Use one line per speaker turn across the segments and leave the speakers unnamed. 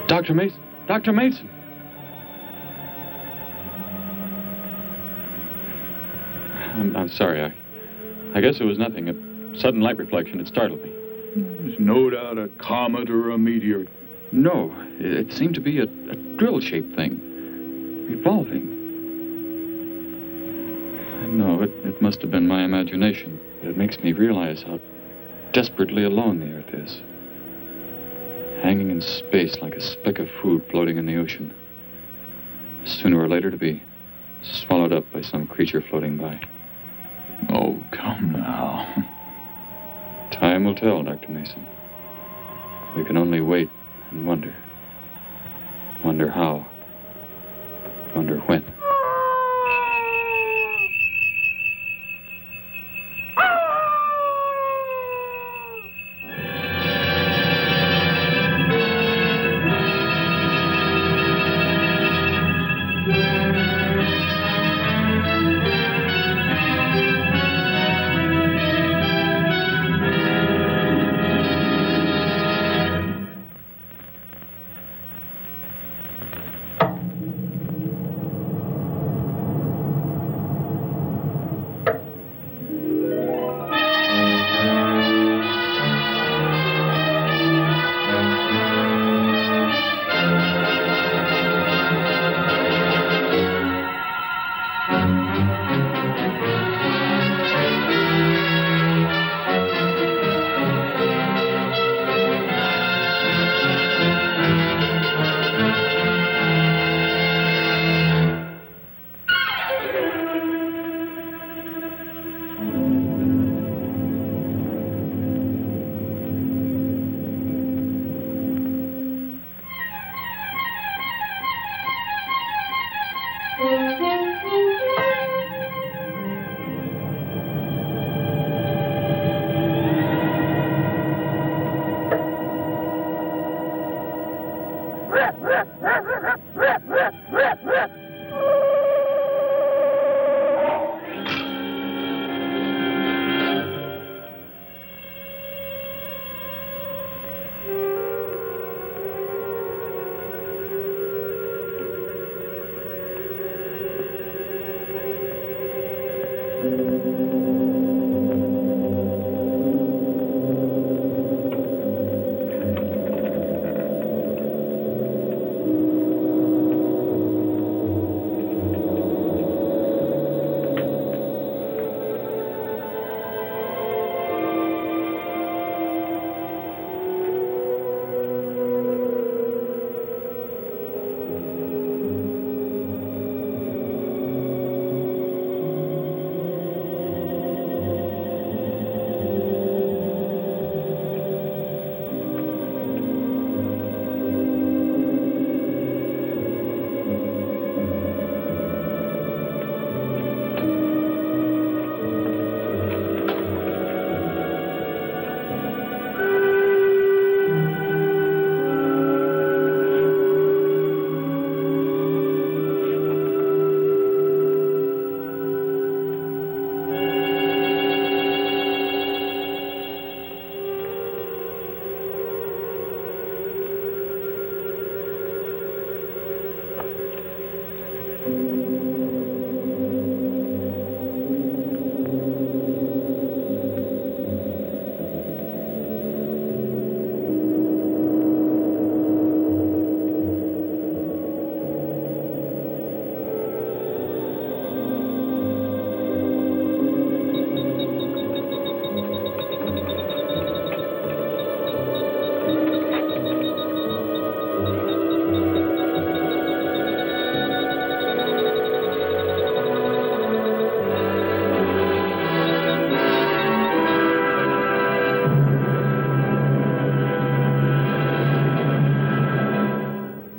Dr. Mason! Dr. Mason! I'm sorry. I guess it was nothing. A sudden light reflection. It startled me.
There's no doubt a comet or a meteor.
No, it seemed to be a drill-shaped thing, revolving. No, it must have been my imagination, but it makes me realize how desperately alone the Earth is. Hanging in space like a speck of food floating in the ocean. Sooner or later to be swallowed up by some creature floating by.
Oh, come now.
Time will tell, Dr. Mason. We can only wait and wonder. Wonder how. Wonder when.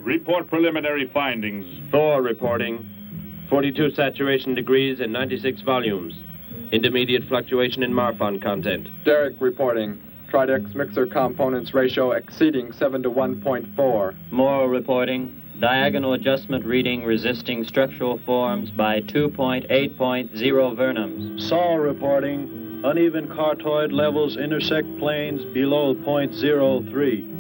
Report preliminary findings.
Thor reporting. 42 saturation degrees and 96 volumes. Intermediate fluctuation in Marfan content.
Derek reporting. Tridex mixer components ratio exceeding 7 to 1.4.
Morrow reporting. Diagonal adjustment reading resisting structural forms by 2.8.0 vernums.
Saul reporting. Uneven cartoid levels intersect planes below .03.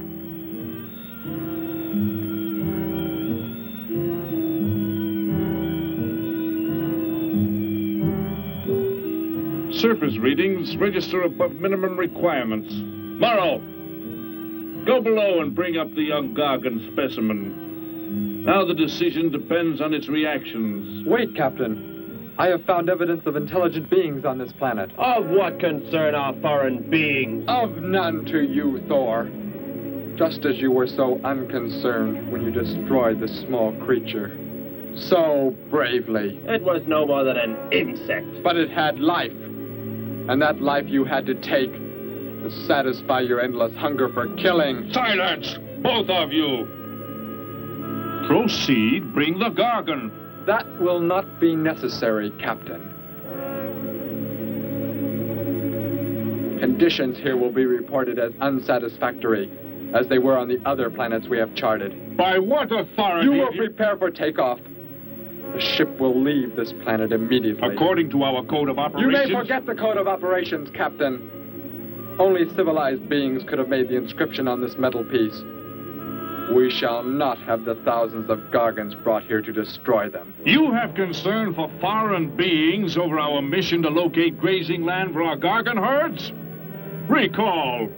Surface readings register above minimum requirements. Morrow, go below and bring up the young Gargan specimen. Now the decision depends on its reactions.
Wait, Captain. I have found evidence of intelligent beings on this planet.
Of what concern are foreign beings?
Of none to you, Thor. Just as you were so unconcerned when you destroyed the small creature. So bravely.
It was no more than an insect.
But it had life. And that life you had to take to satisfy your endless hunger for killing.
Silence, both of you! Proceed, bring the Gargan.
That will not be necessary, Captain. Conditions here will be reported as unsatisfactory, as they were on the other planets we have charted.
By what authority?
You will prepare for takeoff. The ship will leave this planet immediately.
According to our code of operations...
You may forget the code of operations, Captain. Only civilized beings could have made the inscription on this metal piece. We shall not have the thousands of Gargans brought here to destroy them.
You have concern for foreign beings over our mission to locate grazing land for our Gargan herds? Recall,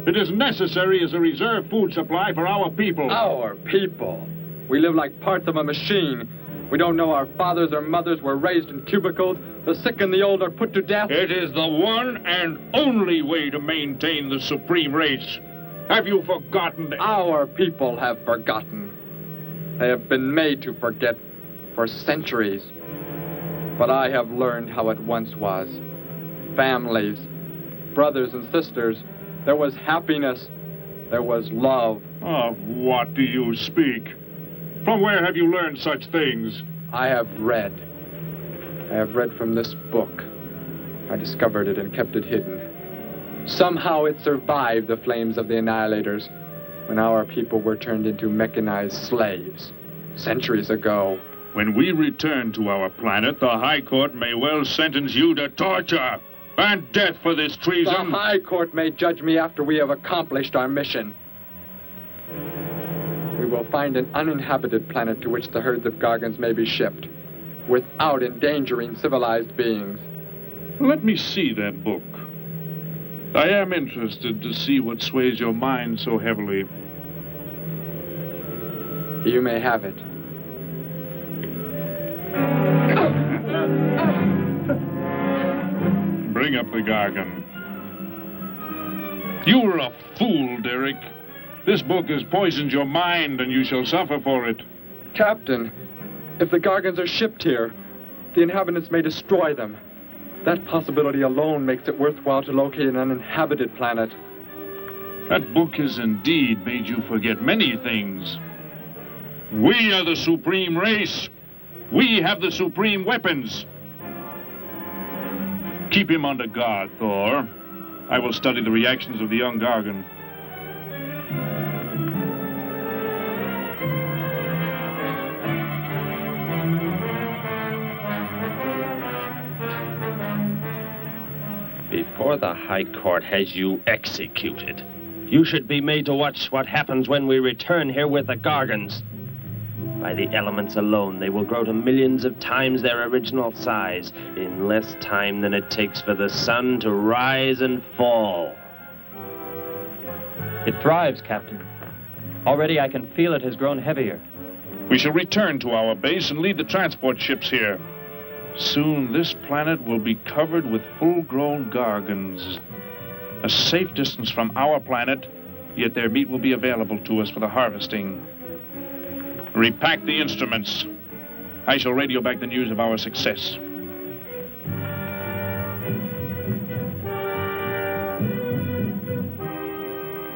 it is necessary as a reserve food supply for our people.
Our people? We live like parts of a machine. We don't know our fathers or mothers were raised in cubicles. The sick and the old are put to death.
It is the one and only way to maintain the supreme race. Have you forgotten?
Our people have forgotten. They have been made to forget for centuries. But I have learned how it once was. Families, brothers and sisters. There was happiness. There was love.
Of what do you speak? From where have you learned such things?
I have read. I have read from this book. I discovered it and kept it hidden. Somehow it survived the flames of the Annihilators when our people were turned into mechanized slaves centuries ago.
When we return to our planet, the High Court may well sentence you to torture and death for this treason.
The High Court may judge me after we have accomplished our mission. We will find an uninhabited planet to which the herds of Gargans may be shipped, without endangering civilized beings.
Let me see that book. I am interested to see what sways your mind so heavily.
You may have it.
Bring up the Gargan. You were a fool, Derek. This book has poisoned your mind, and you shall suffer for it.
Captain, if the Gargans are shipped here, the inhabitants may destroy them. That possibility alone makes it worthwhile to locate an uninhabited planet.
That book has indeed made you forget many things. We are the supreme race. We have the supreme weapons. Keep him under guard, Thor. I will study the reactions of the young Gargan.
Before the High Court has you executed, you should be made to watch what happens when we return here with the Gargans. By the elements alone, they will grow to millions of times their original size in less time than it takes for the sun to rise and fall.
It thrives, Captain. Already I can feel it has grown heavier.
We shall return to our base and lead the transport ships here. Soon this planet will be covered with full-grown Gargans. A safe distance from our planet, yet their meat will be available to us for the harvesting. Repack the instruments. I shall radio back the news of our success.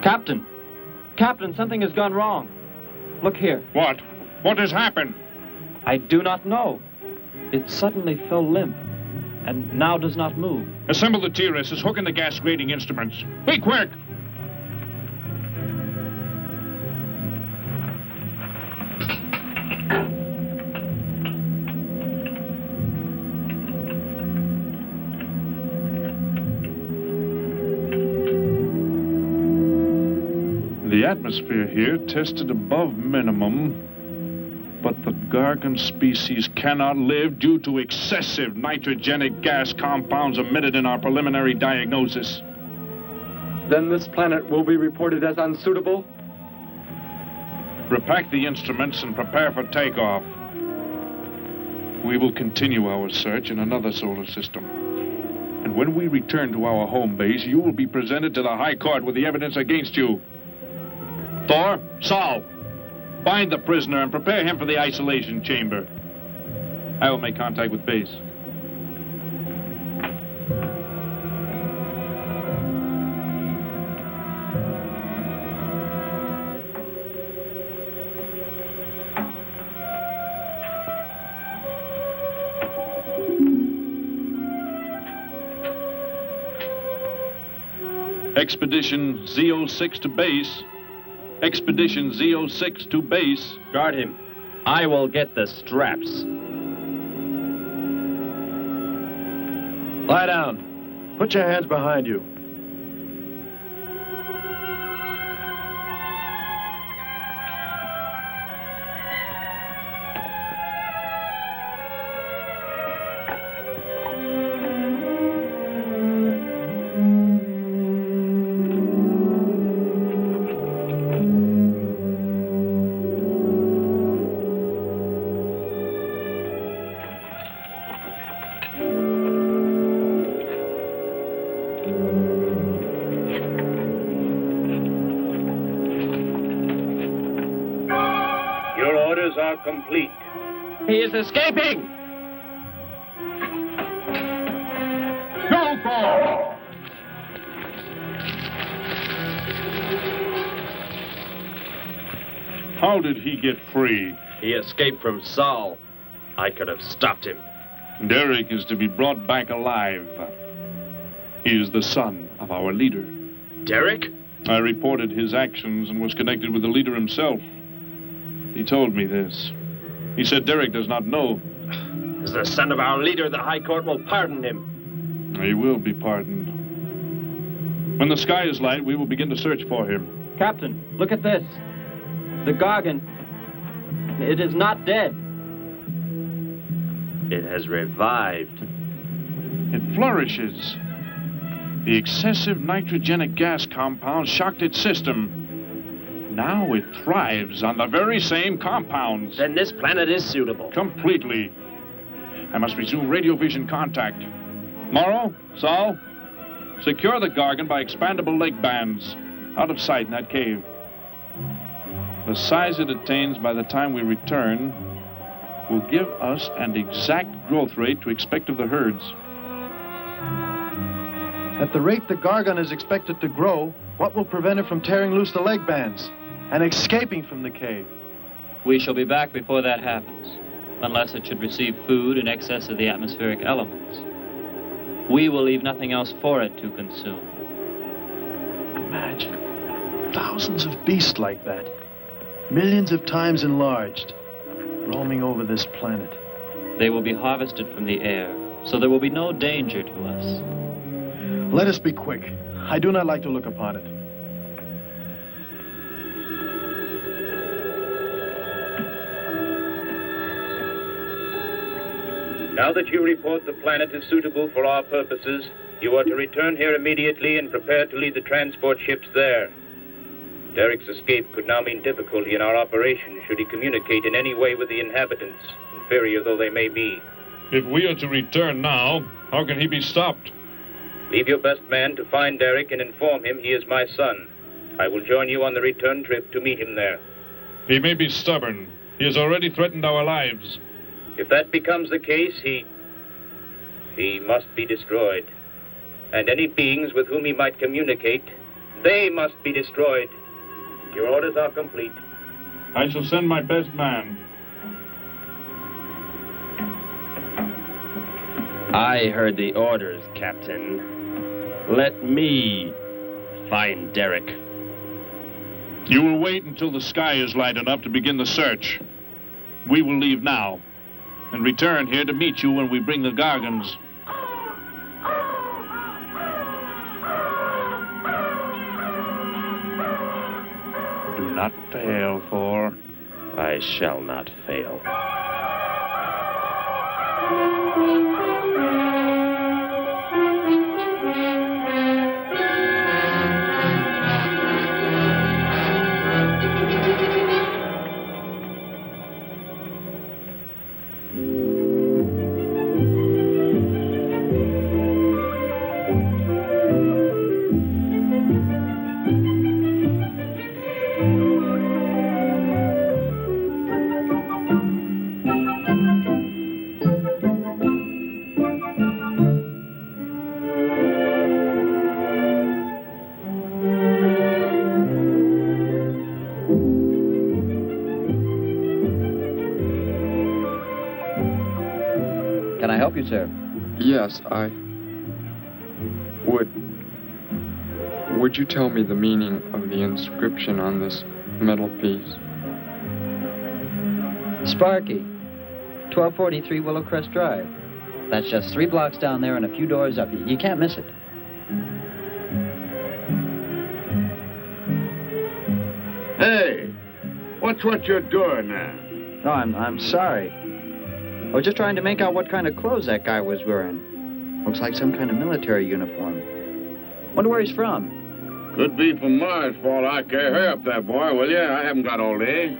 Captain! Captain, something has gone wrong. Look here.
What? What has happened?
I do not know. It suddenly fell limp, and now does not move.
Assemble the TRSs, hook in the gas grading instruments. Be quick! The atmosphere here tested above minimum. But the Gargan species cannot live due to excessive nitrogenic gas compounds emitted in our preliminary diagnosis.
Then this planet will be reported as unsuitable?
Repack the instruments and prepare for takeoff. We will continue our search in another solar system. And when we return to our home base, you will be presented to the High Court with the evidence against you. Thor, Saul, find the prisoner and prepare him for the isolation chamber. I will make contact with base. Expedition Z06 to base. Expedition Z06 to base.
Guard him. I will get the straps.
Lie down. Put your hands behind you.
Are complete.
He is escaping!
Go, Thor! How did he get free?
He escaped from Saul. I could have stopped him.
Derek is to be brought back alive. He is the son of our leader.
Derek?
I reported his actions and was connected with the leader himself. He told me this. He said Derek does not know.
As the son of our leader, the High Court will pardon him.
He will be pardoned. When the sky is light, we will begin to search for him.
Captain, look at this. The Gargan. It is not dead.
It has revived.
It flourishes. The excessive nitrogenic gas compound shocked its system. Now it thrives on the very same compounds.
Then this planet is suitable.
Completely. I must resume radio vision contact. Morrow, Saul, secure the Gargan by expandable leg bands. Out of sight in that cave. The size it attains by the time we return will give us an exact growth rate to expect of the herds.
At the rate the Gargan is expected to grow, what will prevent it from tearing loose the leg bands and escaping from the cave?
We shall be back before that happens, unless it should receive food in excess of the atmospheric elements. We will leave nothing else for it to consume.
Imagine thousands of beasts like that, millions of times enlarged, roaming over this planet.
They will be harvested from the air, so there will be no danger to us.
Let us be quick. I do not like to look upon it.
Now that you report the planet is suitable for our purposes, you are to return here immediately and prepare to lead the transport ships there. Derek's escape could now mean difficulty in our operation should he communicate in any way with the inhabitants, inferior though they may be.
If we are to return now, how can he be stopped?
Leave your best man to find Derek and inform him he is my son. I will join you on the return trip to meet him there.
He may be stubborn. He has already threatened our lives.
If that becomes the case, he must be destroyed. And any beings with whom he might communicate, they must be destroyed. Your orders are complete.
I shall send my best man.
I heard the orders, Captain. Let me find Derek.
You will wait until the sky is light enough to begin the search. We will leave now and return here to meet you when we bring the Gargans. Do not fail, Thor.
I shall not fail.
Can I help you, sir?
Yes, I would. Would you tell me the meaning of the inscription on this metal piece?
Sparky, 1243 Willowcrest Drive. That's just 3 blocks down there and a few doors up. You can't miss it.
Hey, what's what you're doing now?
No, I'm sorry. I was just trying to make out what kind of clothes that guy was wearing. Looks like some kind of military uniform. Wonder where he's from.
Could be from Mars, for all I care. Hurry up there, boy, will you? I haven't got all day.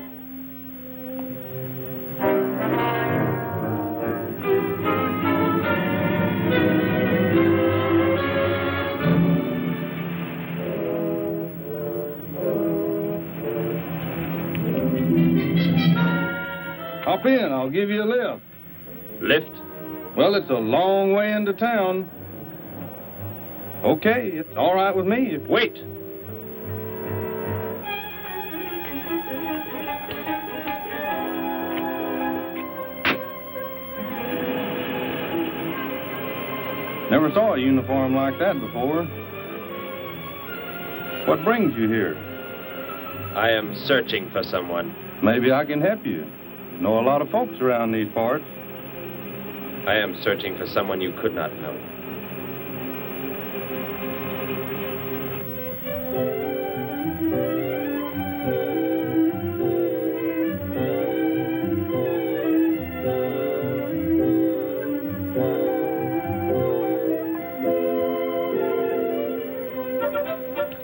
Hop in, I'll give you a lift.
Lift?
Well, it's a long way into town. Okay, it's all right with me.
Wait!
Never saw a uniform like that before. What brings you here?
I am searching for someone.
Maybe I can help you. Know a lot of folks around these parts.
I am searching for someone you could not know.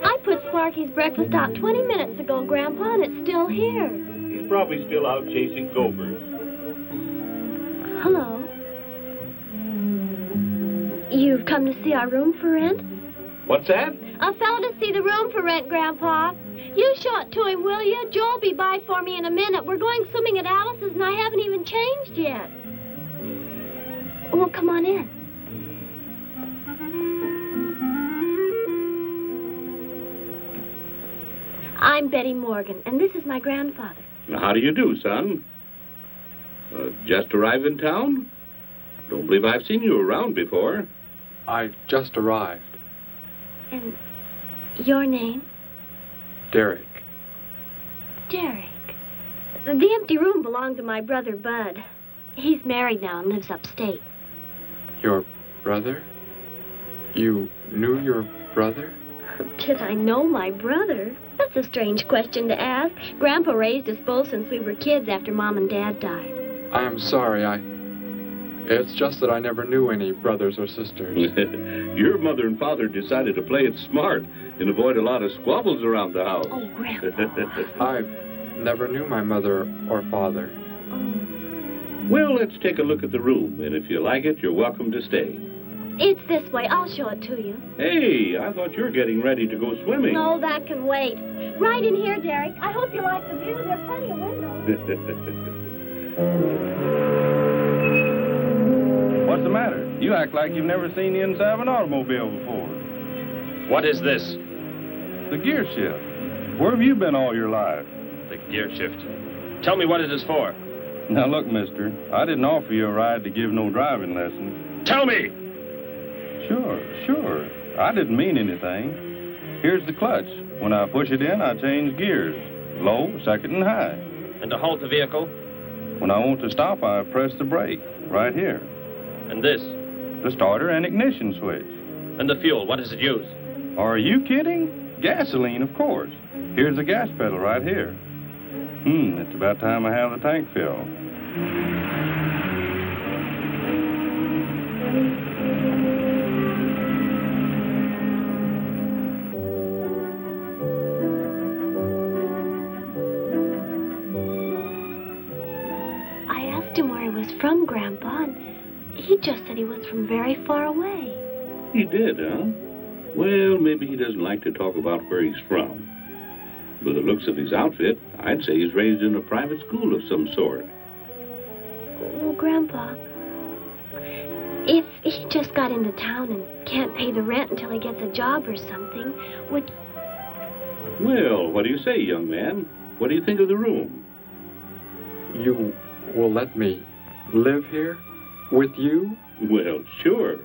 I put Sparky's breakfast out 20 minutes ago, Grandpa, and it's still here.
He's probably still out chasing gophers.
Hello. You've come to see our room for rent?
What's that?
A fellow to see the room for rent, Grandpa. You show it to him, will you? Joe'll be by for me in a minute. We're going swimming at Alice's, and I haven't even changed yet. Well, come on in. I'm Betty Morgan, and this is my grandfather.
How do you do, son? Just arrived in town? Don't believe I've seen you around before.
I just arrived.
And your name?
Derek.
Derek. The empty room belonged to my brother, Bud. He's married now and lives upstate.
Your brother? You knew your brother?
Did I know my brother? That's a strange question to ask. Grandpa raised us both since we were kids after Mom and Dad died.
I am sorry, It's just that I never knew any brothers or sisters.
Your mother and father decided to play it smart and avoid a lot of squabbles around the house.
Oh, Grandpa.
I never knew my mother or father.
Well, let's take a look at the room, and if you like it, you're welcome to stay.
It's this way. I'll show it to you.
Hey, I thought you were getting ready to go swimming.
No, that can wait. Right in here, Derek. I hope you like the view. There are plenty of windows.
What's the matter? You act like you've never seen the inside of an automobile before.
What is this?
The gear shift. Where have you been all your life?
The gear shift. Tell me what it is for.
Now look, mister, I didn't offer you a ride to give no driving lesson.
Tell me!
Sure. I didn't mean anything. Here's the clutch. When I push it in, I change gears. Low, second, and high.
And to halt the vehicle?
When I want to stop, I press the brake, right here.
And this?
The starter and ignition switch.
And the fuel, what does it use?
Are you kidding? Gasoline, of course. Here's the gas pedal right here. It's about time I have the tank filled.
I asked him where he was from, Grandpa, and he just said he was from very far away.
He did, huh? Well, maybe he doesn't like to talk about where he's from. By the looks of his outfit, I'd say he's raised in a private school of some sort.
Well, Grandpa, if he just got into town and can't pay the rent until he gets a job or something, would...
Well, what do you say, young man? What do you think of the room?
You will let me live here with you?
Well, sure.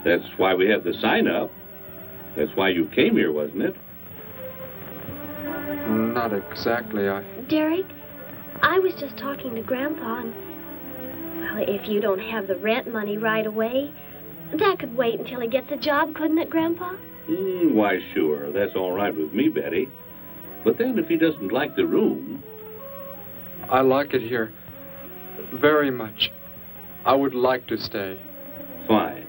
That's why we had the sign up. That's why you came here, wasn't it?
Not exactly.
Derek, I was just talking to Grandpa, and... Well, if you don't have the rent money right away, that could wait until he gets a job, couldn't it, Grandpa?
Why, sure. That's all right with me, Betty. But then if he doesn't like the room...
I like it here very much. I would like to stay.
Fine.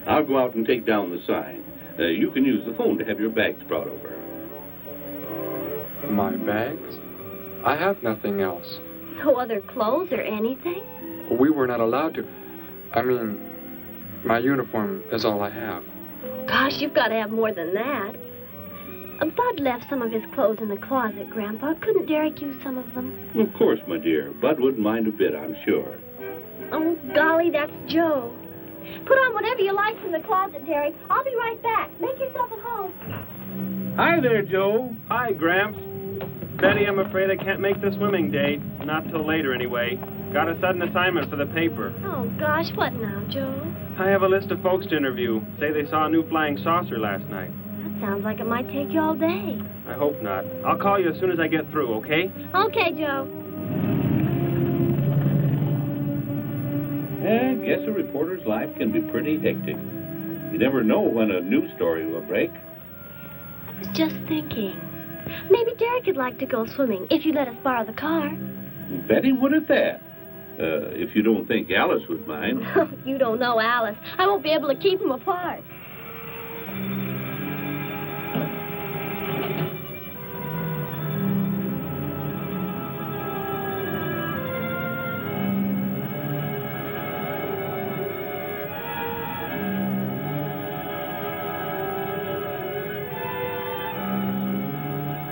I'll go out and take down the sign. You can use the phone to have your bags brought over.
My bags? I have nothing else.
No other clothes or anything?
We were not allowed to. I mean, my uniform is all I have.
Gosh, you've got to have more than that. Bud left some of his clothes in the closet, Grandpa. Couldn't Derek use some of them?
Of course, my dear. Bud wouldn't mind a bit, I'm sure.
Oh, golly, that's Joe. Put on whatever you like from the closet, Derek. I'll be right back. Make yourself at home.
Hi there, Joe. Hi, Gramps. Betty, I'm afraid I can't make the swimming date. Not till later, anyway. Got a sudden assignment for the paper.
Oh, gosh, what now, Joe?
I have a list of folks to interview. Say they saw a new flying saucer last night.
That sounds like it might take you all day.
I hope not. I'll call you as soon as I get through, okay?
Okay, Joe.
I guess a reporter's life can be pretty hectic. You never know when a news story will break.
I was just thinking. Maybe Derek would like to go swimming if you let us borrow the car.
Betty would at that. If you don't think Alice would mind.
You don't know Alice. I won't be able to keep them apart.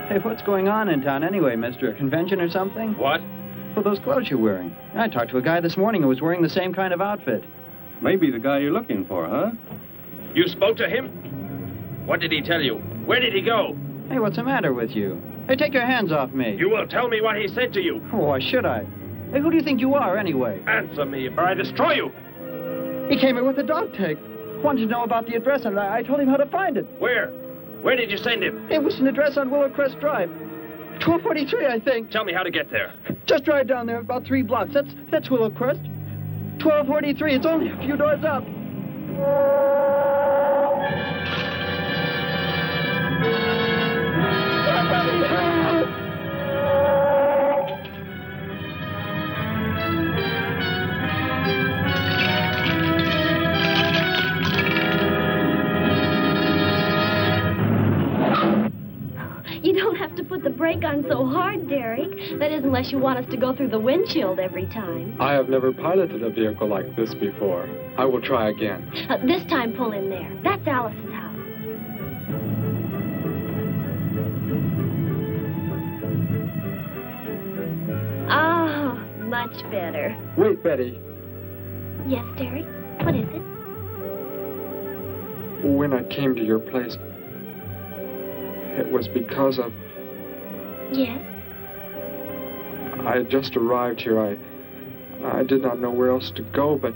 Hey, what's going on in town anyway, mister? A convention or something?
What?
For those clothes you're wearing. I talked to a guy this morning who was wearing the same kind of outfit.
Maybe the guy you're looking for, huh?
You spoke to him? What did he tell you? Where did he go?
Hey, what's the matter with you? Hey, take your hands off me.
You will tell me what he said to you.
Oh, why should I? Hey, who do you think you are, anyway?
Answer me, or I destroy you.
He came here with a dog tag. Wanted to know about the address, and I told him how to find it.
Where? Where did you send him?
It was an address on Willow Crest Drive. 1243, I think.
Tell me how to get there.
Just drive down there about 3 blocks. That's Willow Crest. 1243. It's only a few doors up.
You don't have to put the brake on so hard, Derek. That is, unless you want us to go through the windshield every time.
I have never piloted a vehicle like this before. I will try again.
This time, pull in there. That's Alice's house. Oh, much better.
Wait, Betty.
Yes, Derek? What is it?
When I came to your place, it was because of...
Yes?
I had just arrived here. I did not know where else to go, but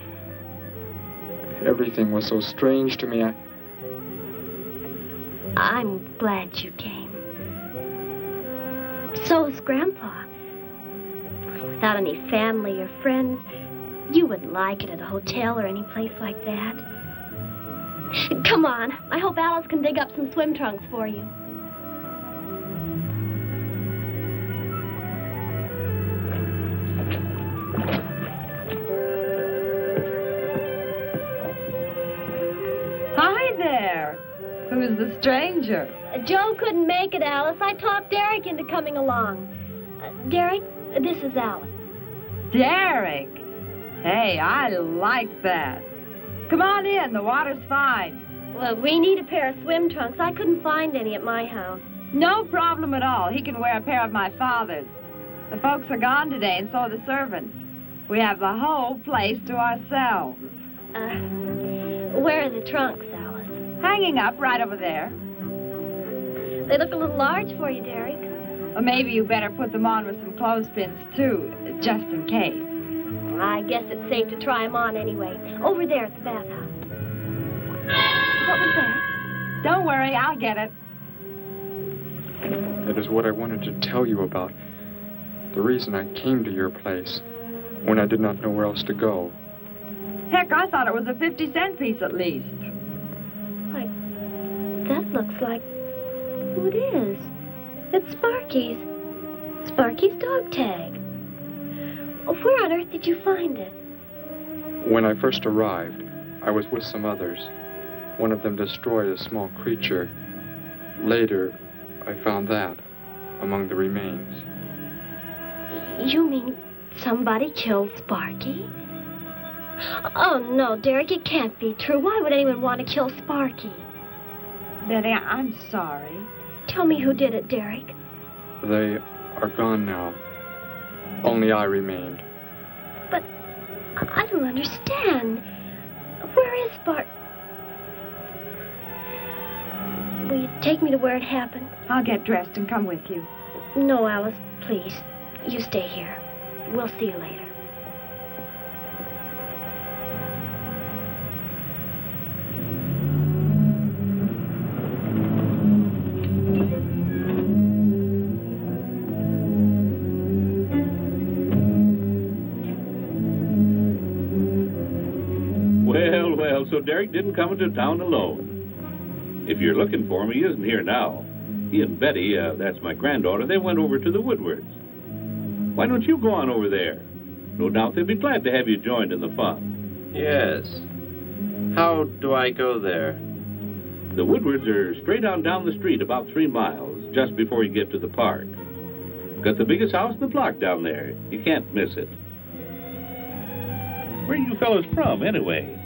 everything was so strange to me.
I'm glad you came. So is Grandpa. Without any family or friends, you wouldn't like it at a hotel or any place like that. Come on. I hope Alice can dig up some swim trunks for you.
Who's the stranger?
Joe couldn't make it, Alice. I talked Derek into coming along. Derek, this is Alice.
Derek. Hey, I like that. Come on in. The water's fine.
Well, we need a pair of swim trunks. I couldn't find any at my house.
No problem at all. He can wear a pair of my father's. The folks are gone today, and so are the servants. We have the whole place to ourselves.
Where are the trunks, Alice?
Hanging up right over there.
They look a little large for you, Derek.
Well, maybe you better put them on with some clothespins, too, just in case.
I guess it's safe to try them on anyway. Over there at the bathhouse. What was that?
Don't worry, I'll get it.
It is what I wanted to tell you about. The reason I came to your place when I did not know where else to go.
Heck, I thought it was a 50-cent piece at least.
Why, that looks like... who it is. It's Sparky's. Sparky's dog tag. Where on earth did you find it?
When I first arrived, I was with some others. One of them destroyed a small creature. Later, I found that among the remains.
You mean somebody killed Sparky? Oh, no, Derek, it can't be true. Why would anyone want to kill Sparky?
Betty, I'm sorry.
Tell me who did it, Derek.
They are gone now. Only I remained.
But I don't understand. Where is Sparky? Will you take me to where it happened?
I'll get dressed and come with you.
No, Alice, please. You stay here. We'll see you later.
Well, so Derek didn't come into town alone. If you're looking for him, he isn't here now. He and Betty, that's my granddaughter, they went over to the Woodwards. Why don't you go on over there? No doubt they'd be glad to have you joined in the fun.
Yes. How do I go there?
The Woodwards are straight on down the street about 3 miles, just before you get to the park. Got the biggest house in the block down there. You can't miss it. Where are you fellas from, anyway?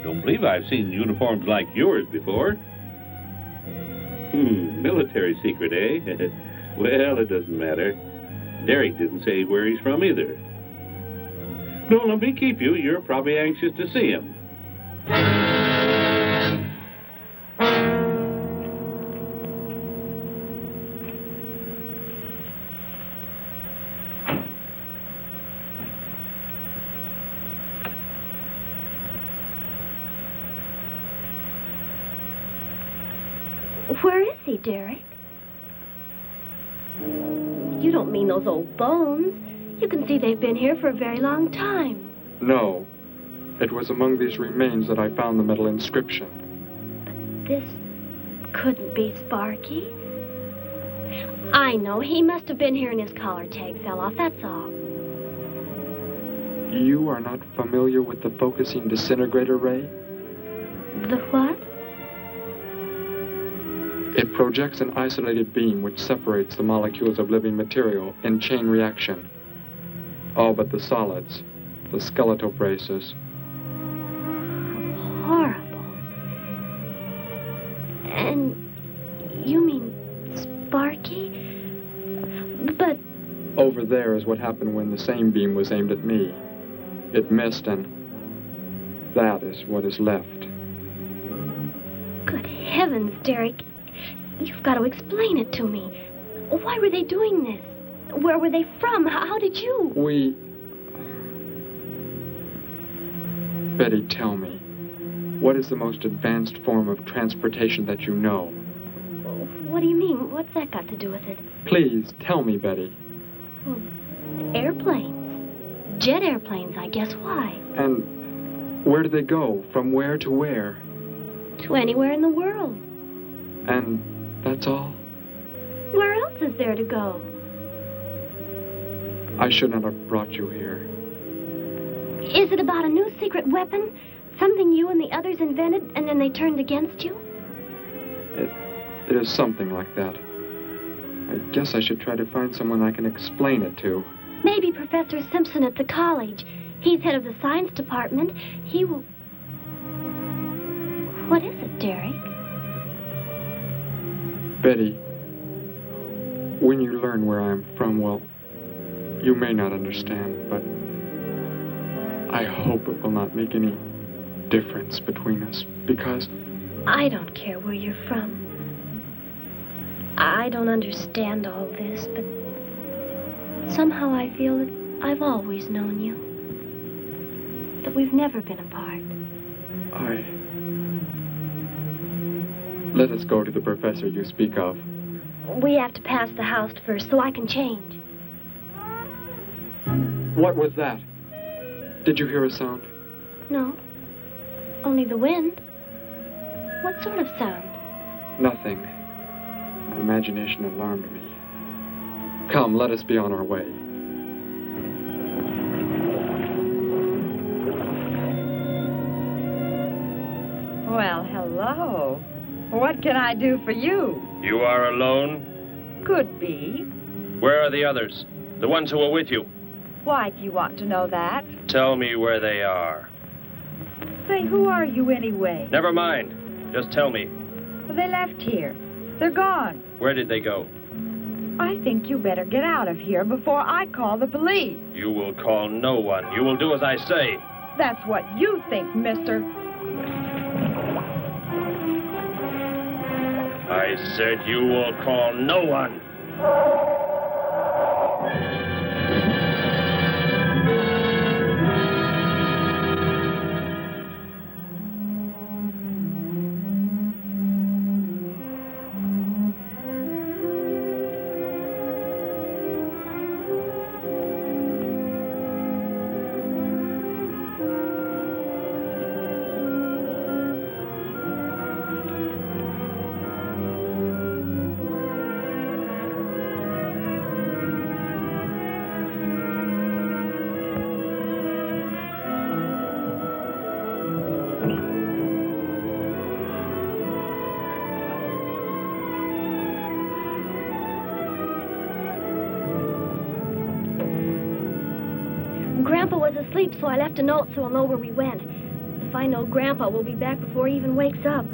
Don't believe I've seen uniforms like yours before. Military secret, eh? Well, it doesn't matter. Derek didn't say where he's from either. Don't let me keep you. You're probably anxious to see him.
Where is he, Derek? You don't mean those old bones. You can see they've been here for a very long time.
No. It was among these remains that I found the metal inscription.
But this couldn't be Sparky. I know. He must have been here and his collar tag fell off, that's all.
You are not familiar with the focusing disintegrator ray?
The what?
It projects an isolated beam which separates the molecules of living material in chain reaction. All but the solids, the skeletal braces.
Horrible. And you mean Sparky? But...
Over there is what happened when the same beam was aimed at me. It missed, and that is what is left.
Good heavens, Derek. You've got to explain it to me. Why were they doing this? Where were they from? How did you?
Betty, tell me, what is the most advanced form of transportation that you know?
What do you mean? What's that got to do with it?
Please, tell me, Betty.
Well, airplanes. Jet airplanes, I guess. Why?
And where do they go? From where to where?
To anywhere in the world.
And that's all?
Where else is there to go?
I should not have brought you here.
Is it about a new secret weapon? Something you and the others invented and then they turned against you?
It is something like that. I guess I should try to find someone I can explain it to.
Maybe Professor Simpson at the college. He's head of the science department. He will... What is it, Derek?
Betty, when you learn where I'm from, well, you may not understand, but I hope it will not make any difference between us, because...
I don't care where you're from. I don't understand all this, but somehow I feel that I've always known you. That we've never been apart.
Let us go to the professor you speak of.
We have to pass the house first so I can change.
What was that? Did you hear a sound?
No. Only the wind. What sort of sound?
Nothing. My imagination alarmed me. Come, let us be on our way.
Well, hello. What can I do for you?
You are alone?
Could be.
Where are the others? The ones who were with you?
Why do you want to know that?
Tell me where they are.
Say, who are you anyway?
Never mind. Just tell me.
Well, they left here. They're gone.
Where did they go?
I think you better get out of here before I call the police.
You will call no one. You will do as I say.
That's what you think, mister.
I said you will call no one.
Grandpa was asleep, so I left a note so I'll know where we went. If I know Grandpa, we'll be back before he even wakes up.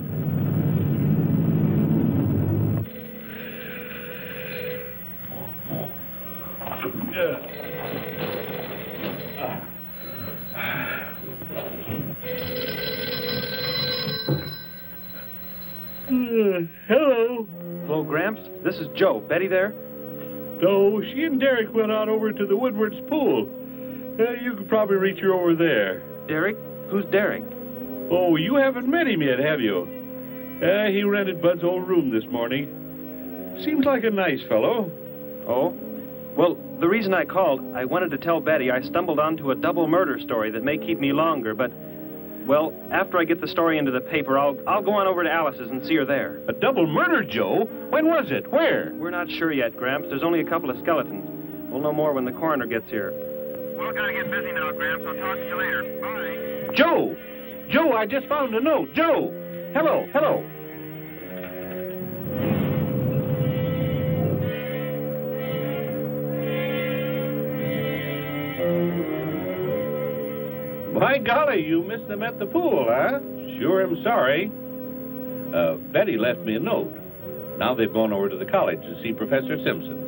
Hello.
Hello, Gramps. This is Joe. Betty there?
No, she and Derek went out over to the Woodward's pool. You could probably reach her over there.
Derek? Who's Derek?
Oh, you haven't met him yet, have you? He rented Bud's old room this morning. Seems like a nice fellow.
Oh? Well, the reason I called, I wanted to tell Betty I stumbled onto a double murder story that may keep me longer, but, well, after I get the story into the paper, I'll go on over to Alice's and see her there.
A double murder, Joe? When was it? Where?
We're not sure yet, Gramps. There's only a couple of skeletons. We'll know more when the coroner gets here.
Well, gotta get busy now, Gramps. I'll talk to you later. Bye.
Joe! Joe, I just found a note. Joe! Hello, hello. By golly, you missed them at the pool, huh? Sure am sorry. Betty left me a note. Now they've gone over to the college to see Professor Simpson.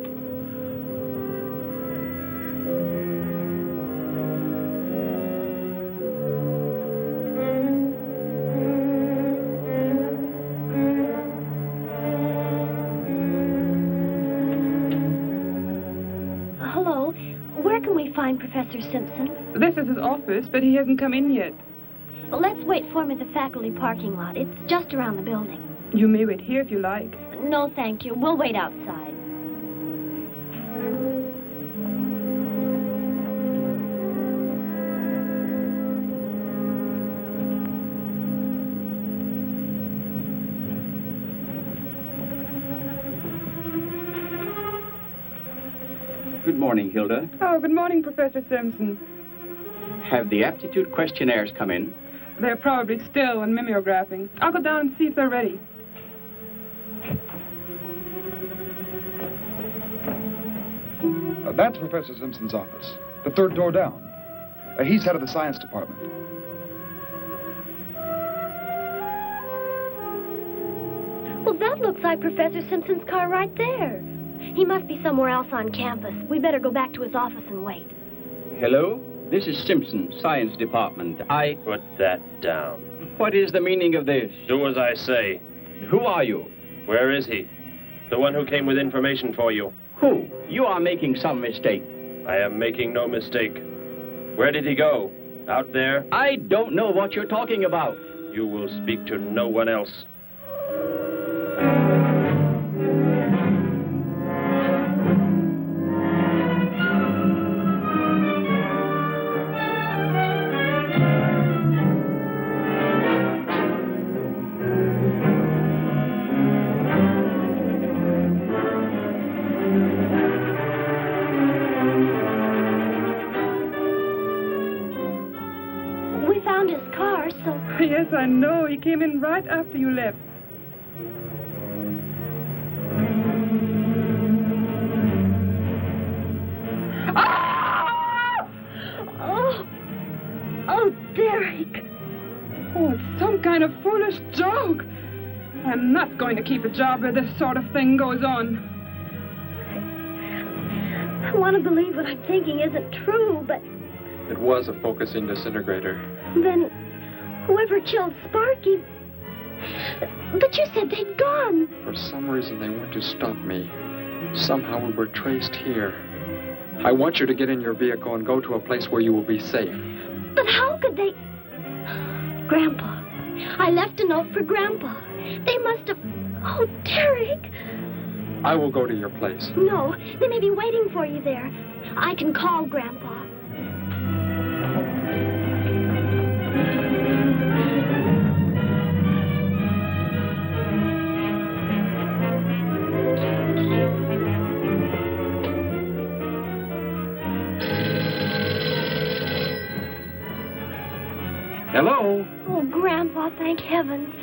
Hello. Where can we find Professor Simpson?
This is his office, but he hasn't come in yet.
Well, let's wait for him at the faculty parking lot. It's just around the building.
You may wait here if you like.
No, thank you. We'll wait outside.
Good morning, Hilda.
Oh, good morning, Professor Simpson.
Have the aptitude questionnaires come in?
They're probably still in mimeographing. I'll go down and see if they're ready.
That's Professor Simpson's office. The third door down. He's head of the science department.
Well, that looks like Professor Simpson's car right there. He must be somewhere else on campus. We better go back to his office and wait.
Hello? This is Simpson, science department.
Put that down.
What is the meaning of this?
Do as I say.
Who are you?
Where is he? The one who came with information for you.
Who? You are making some mistake.
I am making no mistake. Where did he go? Out there?
I don't know what you're talking about.
You will speak to no one else.
Yes, I know. He came in right after you left.
Ah! Oh, Derek.
Oh, it's some kind of foolish joke. I'm not going to keep a job where this sort of thing goes on.
I want to believe what I'm thinking isn't true, but...
It was a focusing disintegrator.
Then whoever killed Sparky... But you said they'd gone.
For some reason, they want to stop me. Somehow we were traced here. I want you to get in your vehicle and go to a place where you will be safe.
But how could they... Grandpa. I left a note for Grandpa. They must have... Oh, Derek.
I will go to your place.
No, they may be waiting for you there. I can call Grandpa.
Hello?
Oh, Grandpa, thank heavens.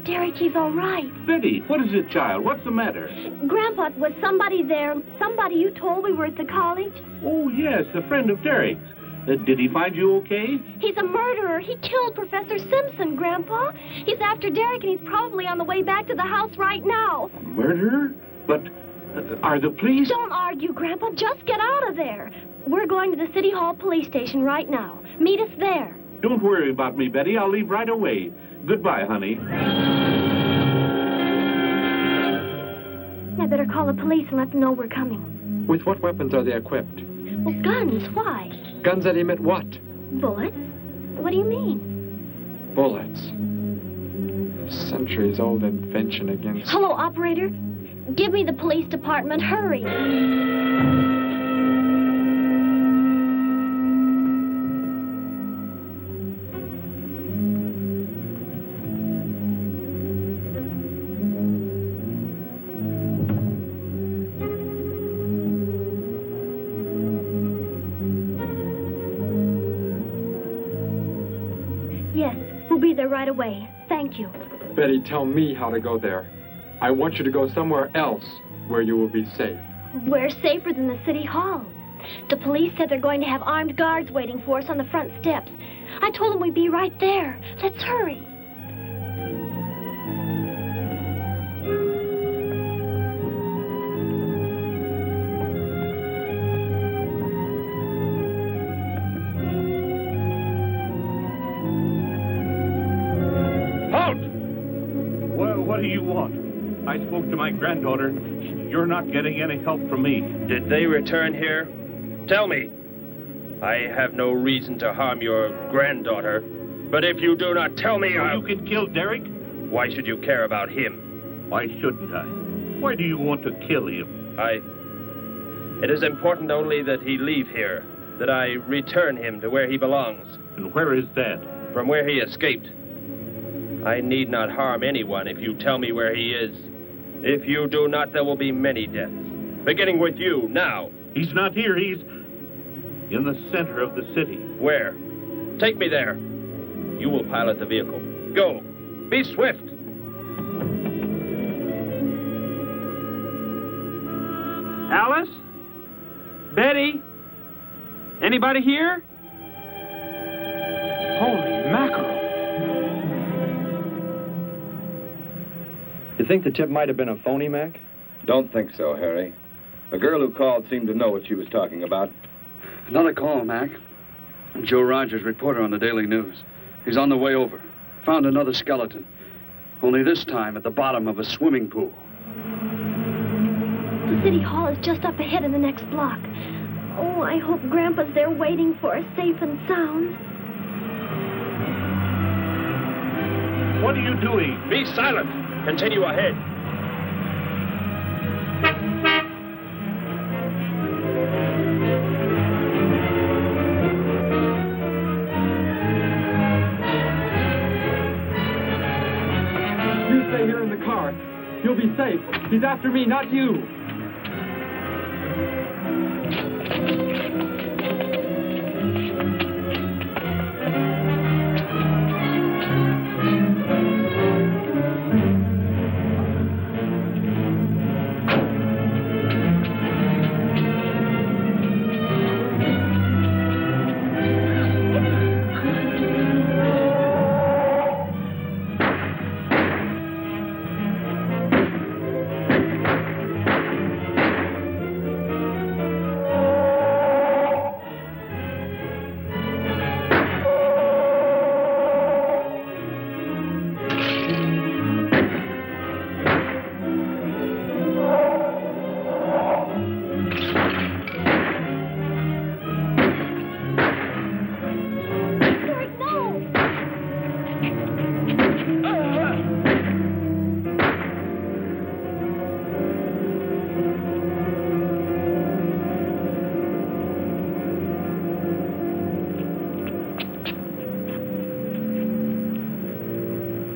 Derek, he's all right.
Betty, what is it, child? What's the matter?
Grandpa, was somebody there? Somebody you told we were at the college?
Oh, yes, a friend of Derek's. Did he find you okay?
He's a murderer. He killed Professor Simpson, Grandpa. He's after Derek, and he's probably on the way back to the house right now.
A murderer? But are the police...
Don't argue, Grandpa. Just get out of there. We're going to the City Hall police station right now. Meet us there.
Don't worry about me, Betty. I'll leave right away. Goodbye, honey.
I better call the police and let them know we're coming.
With what weapons are they equipped?
Well, guns. Why?
Guns that emit what?
Bullets? What do you mean?
Bullets. A centuries-old invention against...
Hello, operator. Give me the police department. Hurry. Be there right away. Thank you.
Betty, tell me how to go there. I want you to go somewhere else where you will be safe.
We're safer than the City Hall. The police said they're going to have armed guards waiting for us on the front steps. I told them we'd be right there. Let's hurry.
What do you want? I spoke to my granddaughter. You're not getting any help from me.
Did they return here? Tell me. I have no reason to harm your granddaughter, but if you do not tell me,
You can kill Derek?
Why should you care about him?
Why shouldn't I? Why do you want to kill him?
It is important only that he leave here, that I return him to where he belongs.
And where is that?
From where he escaped. I need not harm anyone if you tell me where he is. If you do not, there will be many deaths. Beginning with you, now.
He's not here. He's in the center of the city.
Where? Take me there. You will pilot the vehicle. Go. Be swift.
Alice? Betty? Anybody here? Holy mackerel.
You think the tip might have been a phony, Mac?
Don't think so, Harry. The girl who called seemed to know what she was talking about.
Another call, Mac. Joe Rogers, reporter on the Daily News. He's on the way over. Found another skeleton. Only this time at the bottom of a swimming pool.
The city hall is just up ahead in the next block. Oh, I hope Grandpa's there waiting for us safe and sound.
What are you doing? Be silent. Continue ahead.
You stay here in the car. You'll be safe. He's after me, not you.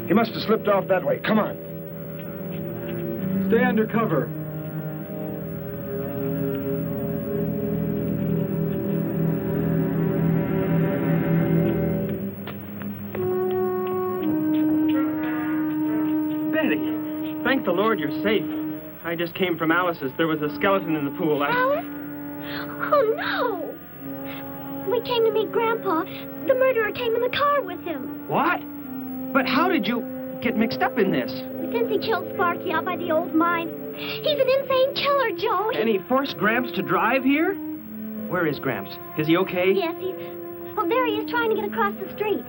He must have slipped off that way. Come on.
Stay under cover.
Betty, thank the Lord you're safe. I just came from Alice's. There was a skeleton in the pool.
Alice? Oh, no. We came to meet Grandpa. The murderer came in the car with him.
What? But how did you get mixed up in this?
Since he killed Sparky out by the old mine. He's an insane killer, Joe.
And he forced Gramps to drive here? Where is Gramps? Is he okay?
Yes, he's... Oh, there he is trying to get across the street.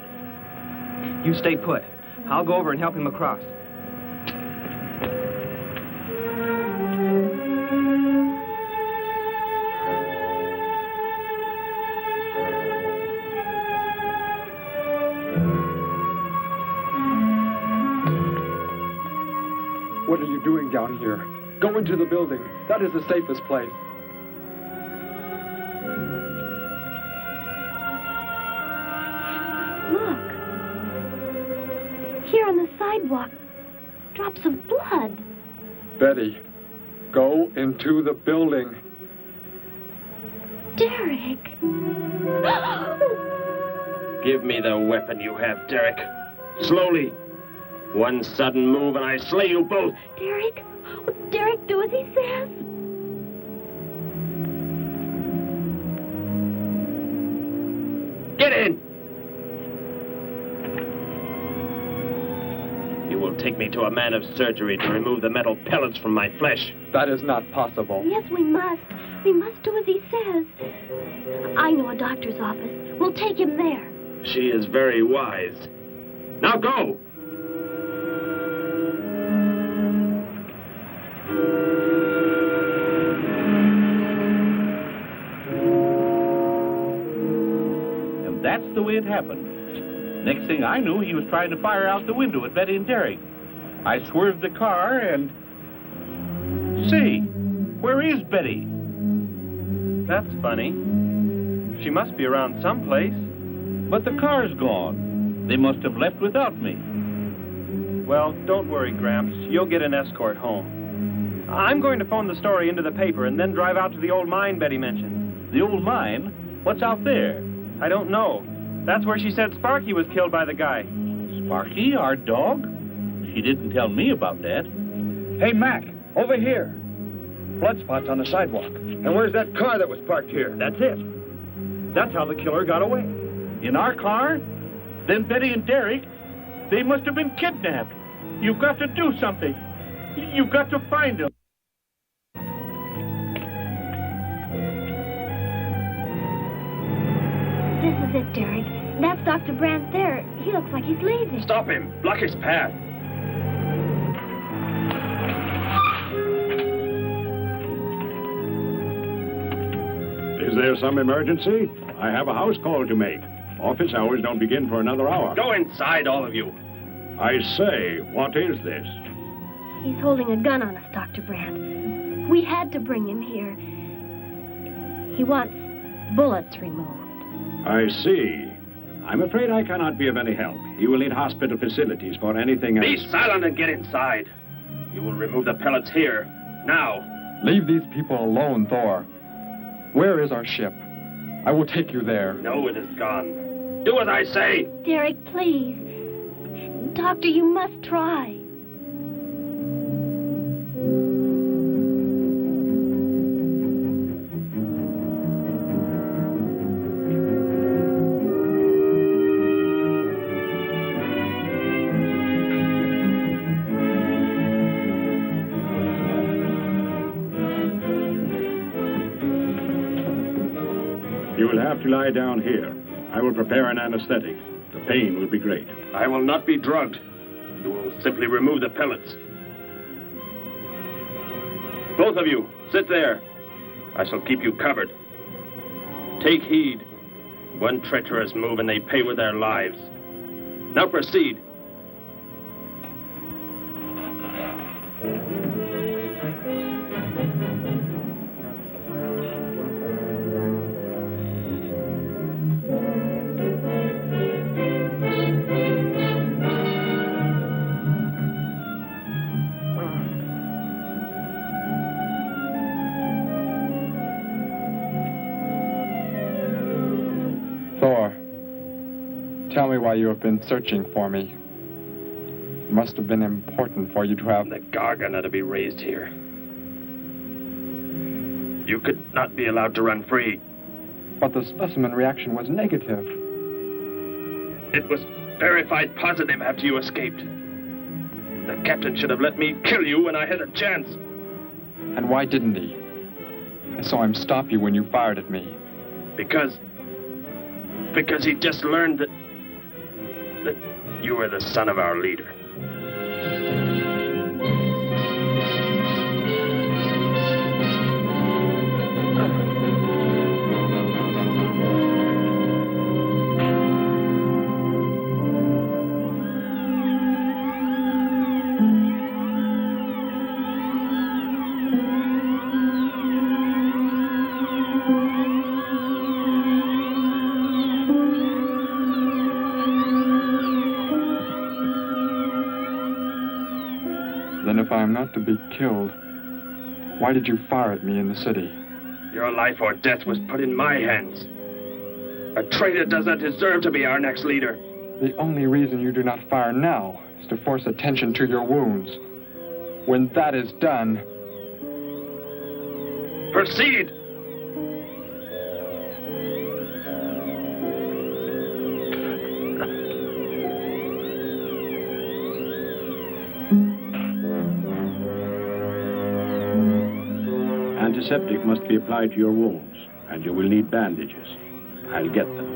You stay put. I'll go over and help him across.
What are you doing down here? Go into the building. That is the safest place.
Look. Here on the sidewalk. Drops of blood.
Betty, go into the building.
Derek.
Give me the weapon you have, Derek. Slowly. One sudden move and I slay you both.
Derek? Will Derek do as he says?
Get in! You will take me to a man of surgery to remove the metal pellets from my flesh.
That is not possible.
Yes, we must. We must do as he says. I know a doctor's office. We'll take him there.
She is very wise. Now go!
And that's the way it happened. Next thing I knew, he was trying to fire out the window at Betty and Derek. I swerved the car and... Say, where is Betty?
That's funny. She must be around someplace.
But the car's gone. They must have left without me.
Well, don't worry, Gramps. You'll get an escort home. I'm going to phone the story into the paper and then drive out to the old mine Betty mentioned.
The old mine? What's out there?
I don't know. That's where she said Sparky was killed by the guy.
Sparky, our dog? She didn't tell me about that.
Hey, Mac, over here.
Blood spots on the sidewalk.
And where's that car that was parked here?
That's it. That's how the killer got away.
In our car? Then Betty and Derek, they must have been kidnapped. You've got to do something. You've got to find them.
This is it, Derek. That's Dr. Brandt there. He looks like he's leaving.
Stop him. Block his path.
Is there some emergency? I have a house call to make. Office hours don't begin for another hour.
Go inside, all of you.
I say, what is this?
He's holding a gun on us, Dr. Brandt. We had to bring him here. He wants bullets removed.
I see. I'm afraid I cannot be of any help. You will need hospital facilities for anything else.
Be silent and get inside. You will remove the pellets here, now.
Leave these people alone, Thor. Where is our ship? I will take you there.
No, it is gone. Do as I say.
Derek, please. Doctor, you must try.
You will have to lie down here. I will prepare an anesthetic. The pain will be great.
I will not be drugged. You will simply remove the pellets. Both of you, sit there. I shall keep you covered. Take heed. One treacherous move and they pay with their lives. Now proceed.
Tell me why you have been searching for me. It must have been important for you to have...
The Gargant are to be raised here. You could not be allowed to run free.
But the specimen reaction was negative.
It was verified positive after you escaped. The captain should have let me kill you when I had a chance.
And why didn't he? I saw him stop you when you fired at me.
Because he just learned that you were the son of our leader.
Then if I am not to be killed, why did you fire at me in the city?
Your life or death was put in my hands. A traitor does not deserve to be our next leader.
The only reason you do not fire now is to force attention to your wounds. When that is done...
Proceed!
Antiseptic must be applied to your wounds, and you will need bandages. I'll get them.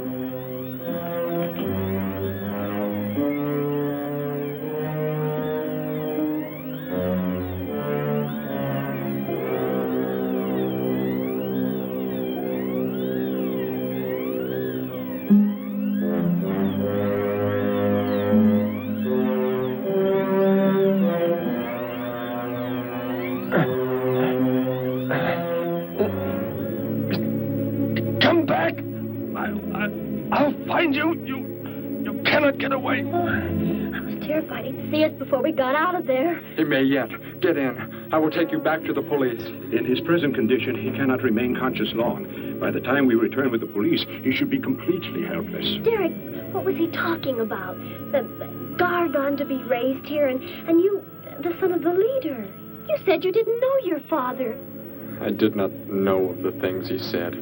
See us before we got out of there.
He may yet. Get in. I will take you back to the police.
In his present condition, he cannot remain conscious long. By the time we return with the police, he should be completely helpless.
Derek, what was he talking about? The Gargant to be raised here, and you, the son of the leader. You said you didn't know your father.
I did not know of the things he said.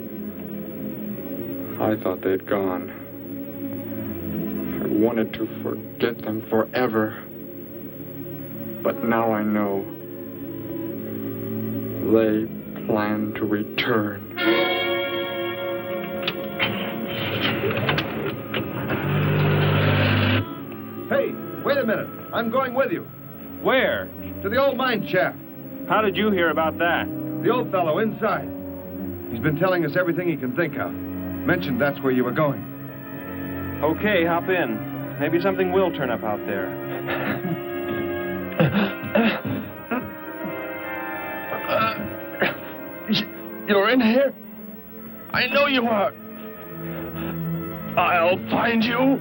I thought they'd gone. I wanted to forget them forever. But now I know. They plan to return.
Hey, wait a minute. I'm going with you.
Where?
To the old mine shaft.
How did you hear about that?
The old fellow inside. He's been telling us everything he can think of. Mentioned that's where you were going.
Okay, hop in. Maybe something will turn up out there.
You're in here? I know you are. I'll find you.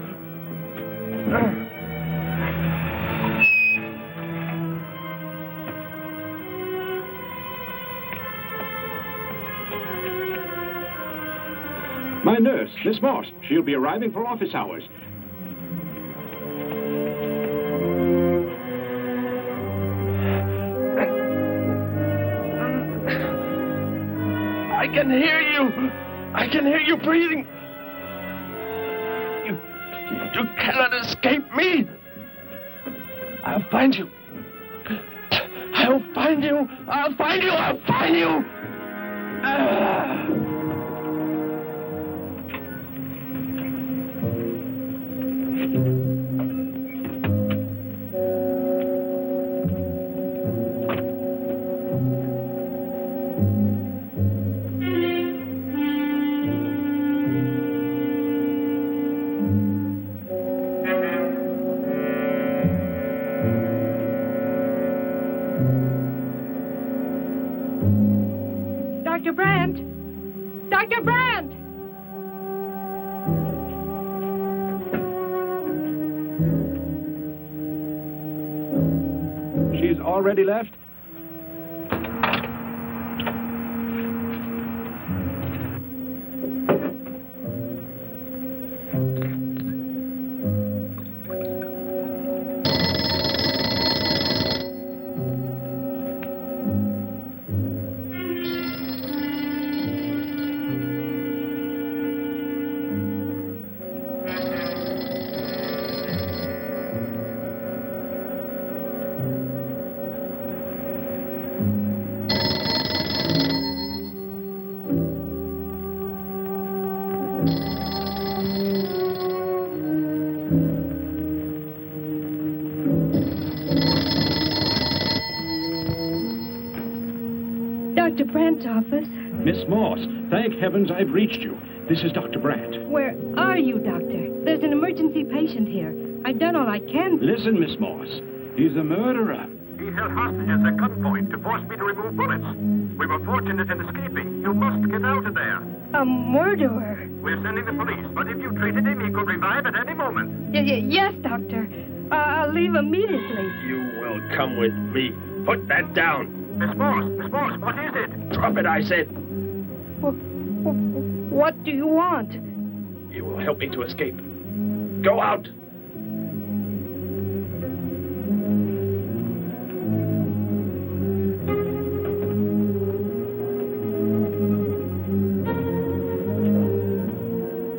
My nurse, Miss Moss. She'll be arriving for office hours.
I can hear you. I can hear you breathing. You cannot escape me. I'll find you. I'll find you. I'll find you. I'll find you.
Dr. Brandt! Dr. Brandt!
She's already left?
Dr. Brandt's office.
Miss Moss, thank heavens I've reached you. This is Dr. Brandt.
Where are you, Doctor? There's an emergency patient here. I've done all I can.
Listen, Miss Moss. He's a murderer.
He held hostages at gunpoint to force me to remove bullets. We were fortunate in escaping. You must get out of there.
A murderer?
We're sending the police, but if you treated him, he could revive at any moment.
Yes, Doctor. I'll leave immediately.
You will come with me. Put that down.
Miss Moss, what is it?
Drop it, I said.
What do you want?
You will help me to escape. Go out.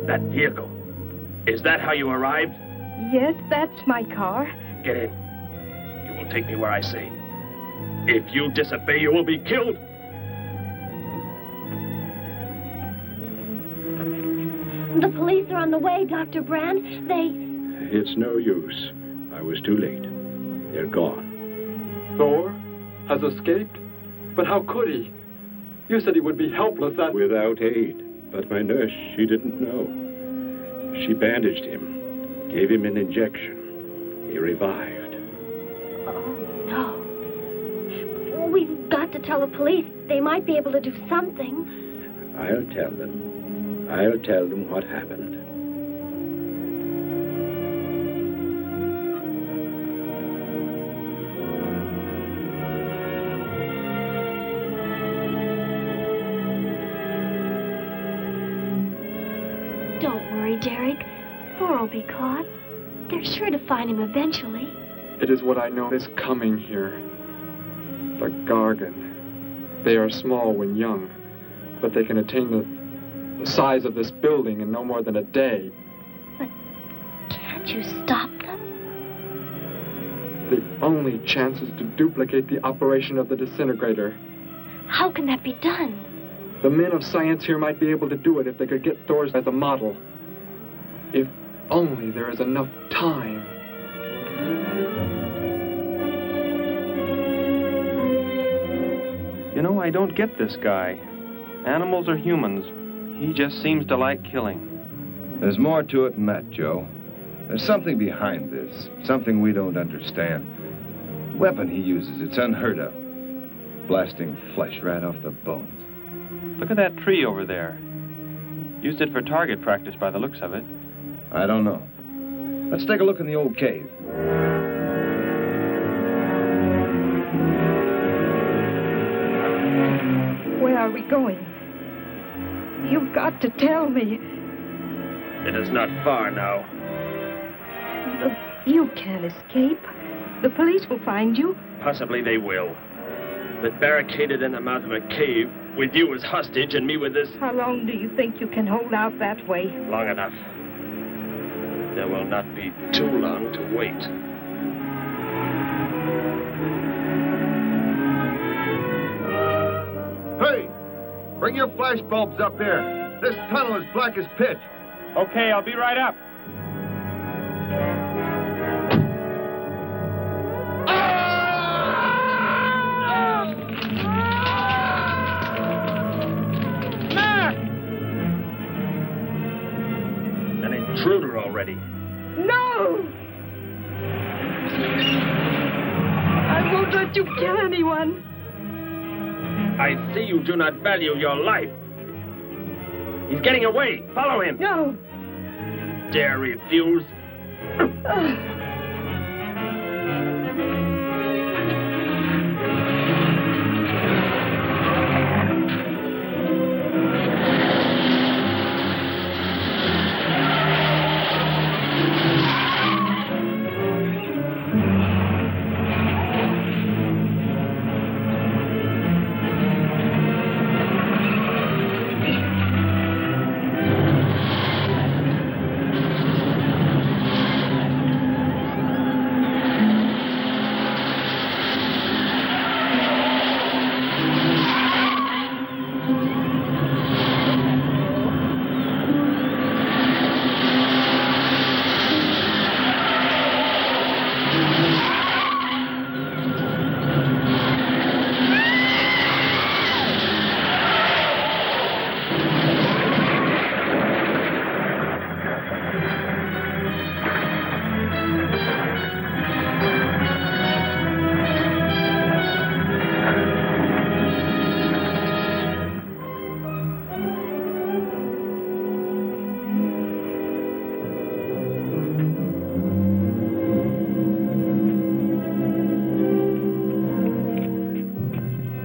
That vehicle. Is that how you arrived?
Yes, that's my car.
Get in. You will take me where I say. If you disobey, you will be killed.
The police are on the way, Dr. Brandt.
It's no use. I was too late. They're gone.
Thor has escaped? But how could he? You said he would be helpless
Without aid. But my nurse, she didn't know. She bandaged him, gave him an injection. He revived.
Oh, no. We've got to tell the police. They might be able to do something.
I'll tell them. I'll tell them what happened.
Don't worry, Derek. Thor will be caught. They're sure to find him eventually.
It is what I know is coming here. The Gargan. They are small when young, but they can attain the size of this building in no more than a day.
Can't you stop them?
The only chance is to duplicate the operation of the disintegrator.
How can that be done?
The men of science here might be able to do it if they could get Thor's as a model. If only there is enough time.
You know, I don't get this guy. Animals or humans, he just seems to like killing.
There's more to it than that, Joe. There's something behind this, something we don't understand. The weapon he uses, it's unheard of. Blasting flesh right off the bones.
Look at that tree over there. Used it for target practice by the looks of it.
I don't know. Let's take a look in the old cave.
Where are we going? You've got to tell me.
It is not far now.
You can't escape. The police will find you.
Possibly they will. But barricaded in the mouth of a cave, with you as hostage and me with this...
How long do you think you can hold out that way?
Long enough. There will not be too long to wait.
Hey! Bring your flash bulbs up here. This tunnel is black as pitch.
Okay, I'll be right up.
Intruder already.
No! I won't let you kill anyone.
I see you do not value your life. He's getting away. Follow him.
No.
Dare refuse?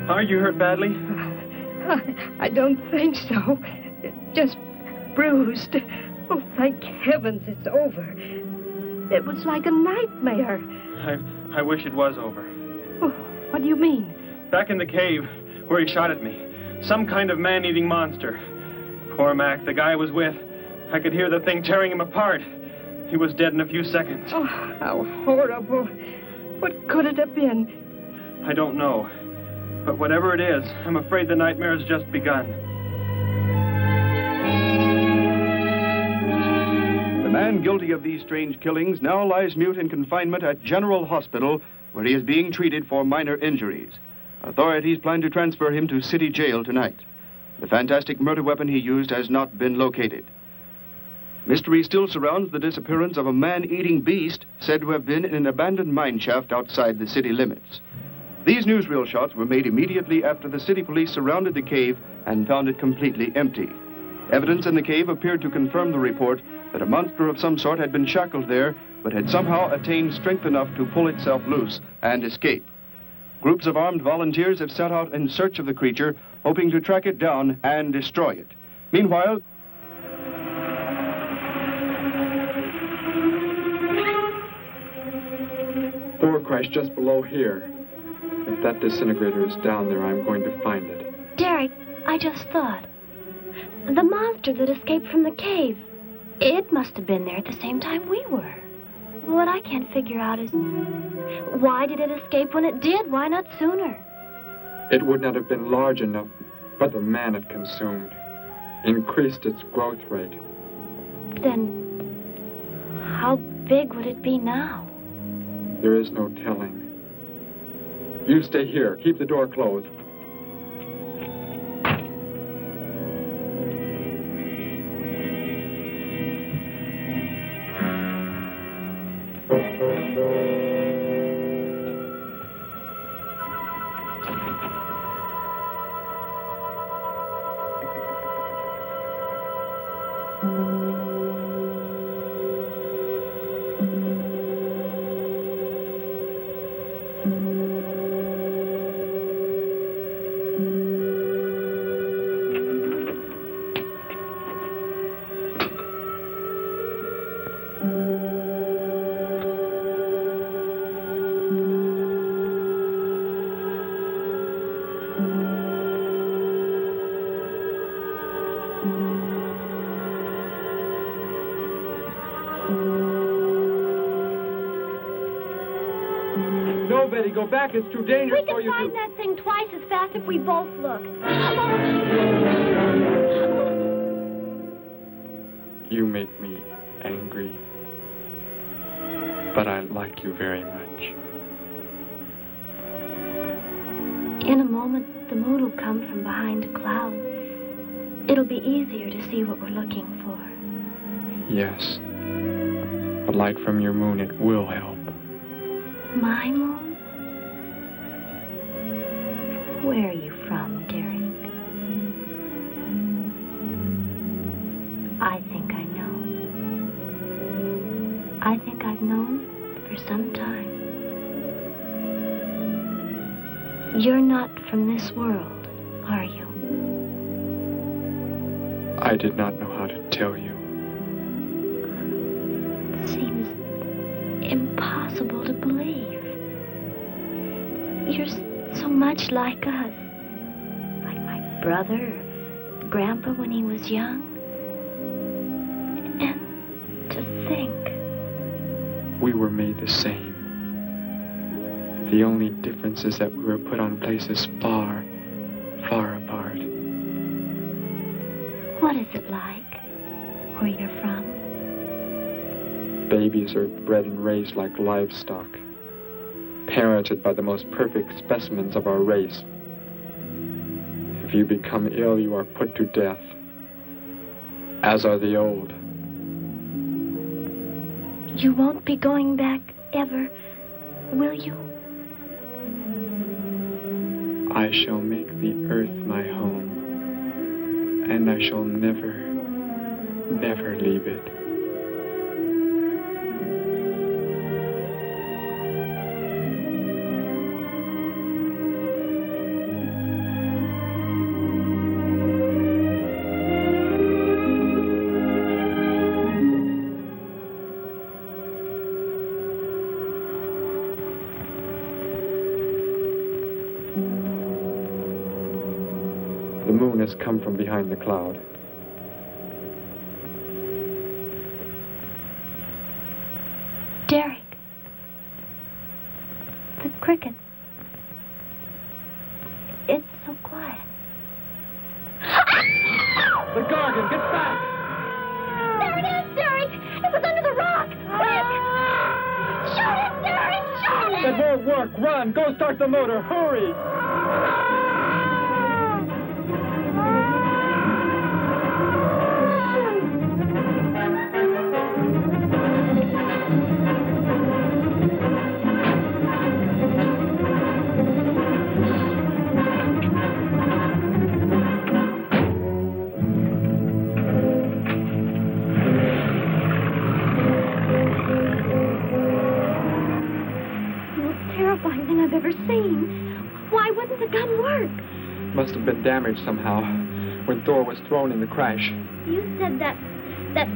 Are you hurt badly?
I don't think so. Just bruised. Oh, thank heavens it's over. It was like a nightmare.
I wish it was over.
Oh, what do you mean?
Back in the cave, where he shot at me. Some kind of man-eating monster. Poor Mac, the guy I was with. I could hear the thing tearing him apart. He was dead in a few seconds.
Oh, how horrible. What could it have been?
I don't know. But whatever it is, I'm afraid the nightmare has just begun.
The man guilty of these strange killings now lies mute in confinement at General Hospital, where he is being treated for minor injuries. Authorities plan to transfer him to City Jail tonight. The fantastic murder weapon he used has not been located. Mystery still surrounds the disappearance of a man-eating beast said to have been in an abandoned mine shaft outside the city limits. These newsreel shots were made immediately after the city police surrounded the cave and found it completely empty. Evidence in the cave appeared to confirm the report that a monster of some sort had been shackled there, but had somehow attained strength enough to pull itself loose and escape. Groups of armed volunteers have set out in search of the creature, hoping to track it down and destroy it. Meanwhile,
Thor crashed just below here. If that disintegrator is down there, I'm going to find it.
Derek, I just thought. The monster that escaped from the cave. It must have been there at the same time we were. What I can't figure out is, why did it escape when it did? Why not sooner?
It would not have been large enough, but the man it consumed increased its growth rate.
Then, how big would it be now?
There is no telling. You stay here. Keep the door closed.
No, Betty, go back. It's too dangerous for you
We can find that thing twice as fast if we both look.
You make me angry, but I like you very much.
In a moment, the moon will come from behind a cloud. It'll be easier to see what we're looking for.
Yes. The light from your moon, it will help.
My moon? Where are you from, Derek? I think I know. I think I've known for some time. You're not from this world, are you?
I did not know how to tell you.
It seems impossible to believe. You're so much like us. Like my brother, or Grandpa when he was young. And to think.
We were made the same. The only difference is that we were put on places far, far apart.
What is it like where you're from?
Babies are bred and raised like livestock, parented by the most perfect specimens of our race. If you become ill, you are put to death, as are the old.
You won't be going back ever, will you?
I shall make the earth my home, and I shall never, never leave it. The moon has come from behind the cloud.
Derek. The cricket. It's so quiet.
The Gargan, get back!
There it is, Derek! It was under the rock! Quick! Shoot it, Derek! Shoot it!
That won't work. Run! Go start the motor. Hurry!
I've ever seen. Why wouldn't the gun work?
Must have been damaged somehow when Thor was thrown in the crash.
You said that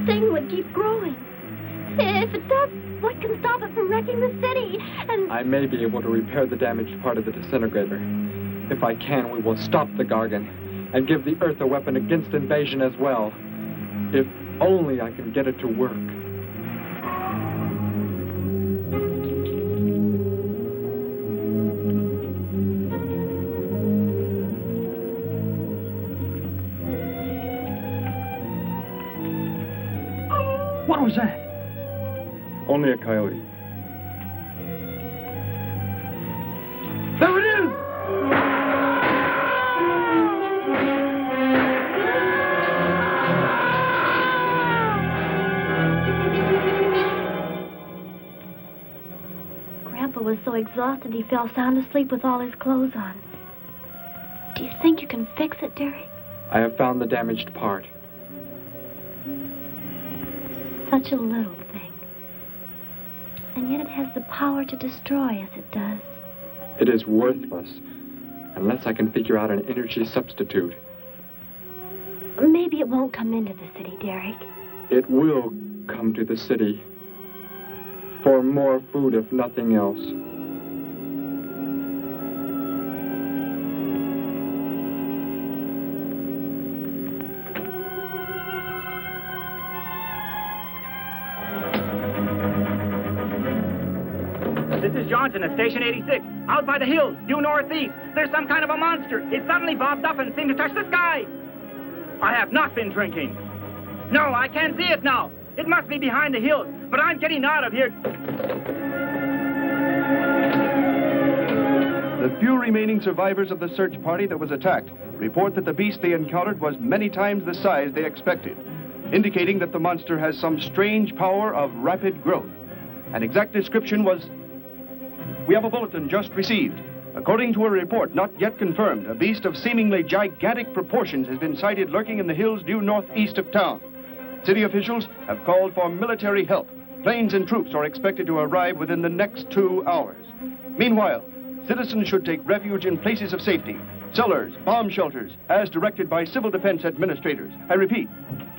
thing would keep growing. If it does, what can stop it from wrecking the city? And
I may be able to repair the damaged part of the disintegrator. If I can, we will stop the Gargan and give the Earth a weapon against invasion as well. If only I can get it to work.
What was that?
Only a coyote.
There it is!
Grandpa was so exhausted he fell sound asleep with all his clothes on. Do you think you can fix it, Derek?
I have found the damaged part.
Such a little thing. And yet it has the power to destroy as it does.
It is worthless unless I can figure out an energy substitute.
Maybe it won't come into the city, Derek.
It will come to the city for more food, if nothing else.
This is Johnson at Station 86. Out by the hills, due northeast. There's some kind of a monster. It suddenly bobbed up and seemed to touch the sky. I have not been drinking. No, I can't see it now. It must be behind the hills, but I'm getting out of here.
The few remaining survivors of the search party that was attacked report that the beast they encountered was many times the size they expected, indicating that the monster has some strange power of rapid growth. An exact description was... We have a bulletin just received. According to a report not yet confirmed, a beast of seemingly gigantic proportions has been sighted lurking in the hills due northeast of town. City officials have called for military help. Planes and troops are expected to arrive within the next 2 hours. Meanwhile, citizens should take refuge in places of safety, cellars, bomb shelters, as directed by civil defense administrators. I repeat.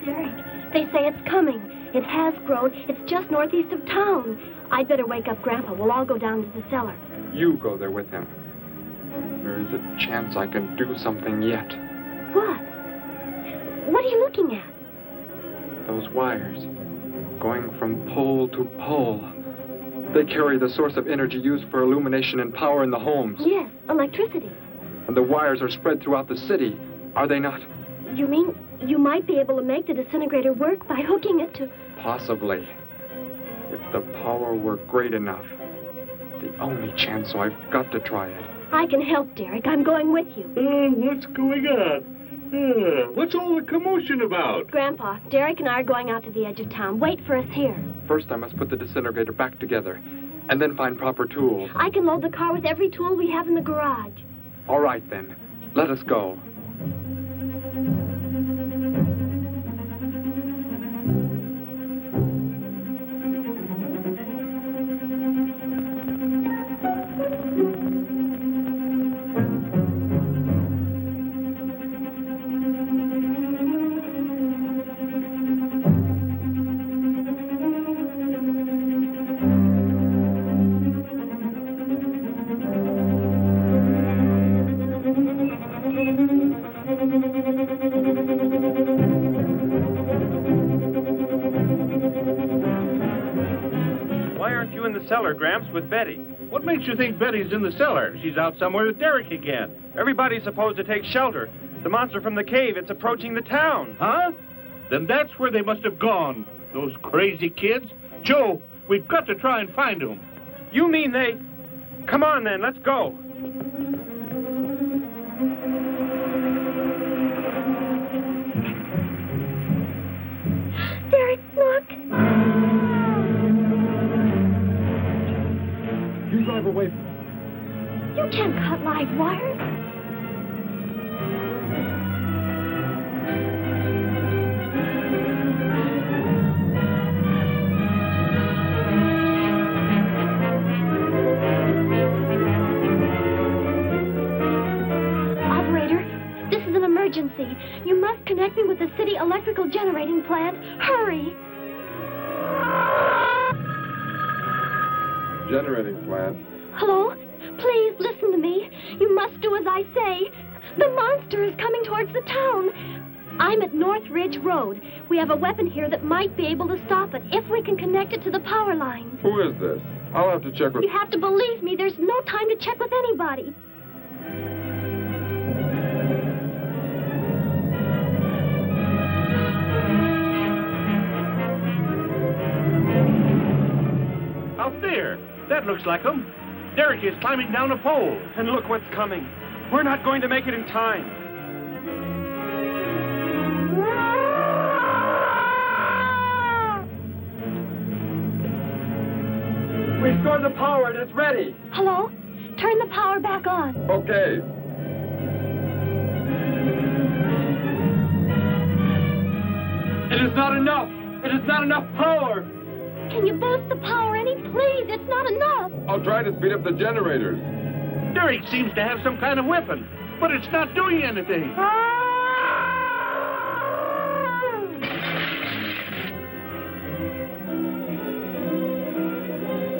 Derek, they say it's coming. It has grown. It's just northeast of town. I'd better wake up Grandpa. We'll all go down to the cellar.
You go there with him. There is a chance I can do something yet.
What? What are you looking at?
Those wires, going from pole to pole. They carry the source of energy used for illumination and power in the homes.
Yes, electricity.
And the wires are spread throughout the city, are they not?
You mean you might be able to make the disintegrator work by hooking it to...
Possibly. If the power were great enough. The only chance, so I've got to try it.
I can help, Derek. I'm going with you.
What's going on? What's all the commotion about?
Grandpa, Derek and I are going out to the edge of town. Wait for us here.
First, I must put the disintegrator back together, and then find proper tools.
I can load the car with every tool we have in the garage.
All right, then. Let us go.
Cellar, Gramps, with Betty.
What makes you think Betty's in the cellar? She's out somewhere with Derek again.
Everybody's supposed to take shelter. The monster from the cave, it's approaching the town.
Huh? Then that's where they must have gone. Those crazy kids. Joe, we've got to try and find them.
You mean they... Come on, then, let's go.
Derek, look.
You drive away from
me. You can't cut live wires. Operator, this is an emergency. You must connect me with the city electrical generating plant. Hurry!
generating plant.
Hello? Please listen to me. You must do as I say. The monster is coming towards the town. I'm at North Ridge Road. We have a weapon here that might be able to stop it if we can connect it to the power lines.
Who is this? I'll have to check with...
You have to believe me. There's no time to check with anybody.
Out there. That looks like him. Derek is climbing down a pole.
And look what's coming. We're not going to make it in time.
Restore the power. It's ready.
Hello? Turn the power back on.
Okay. It is not enough. It is not enough power.
Can you boost the power any? Please, it's not enough.
I'll try to speed up the generators.
Derek seems to have some kind of weapon, but it's not doing anything.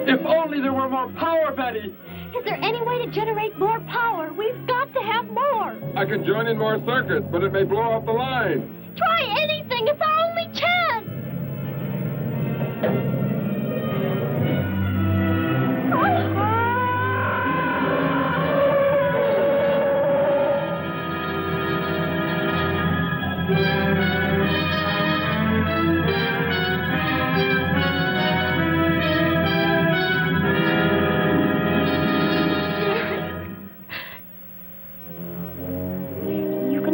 If only there were more power, Betty.
Is there any way to generate more power? We've got to have more.
I can join in more circuits, but it may blow up the line.
Try anything. It's our only chance.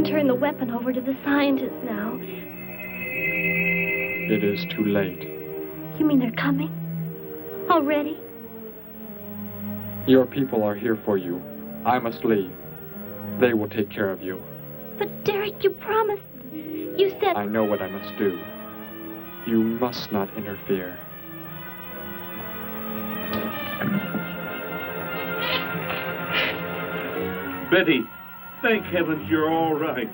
Turn the weapon over to the scientists now.
It is too late.
You mean they're coming? Already?
Your people are here for you. I must leave. They will take care of you.
But Derek, you promised. You said...
I know what I must do. You must not interfere.
Betty, thank heavens you're all right.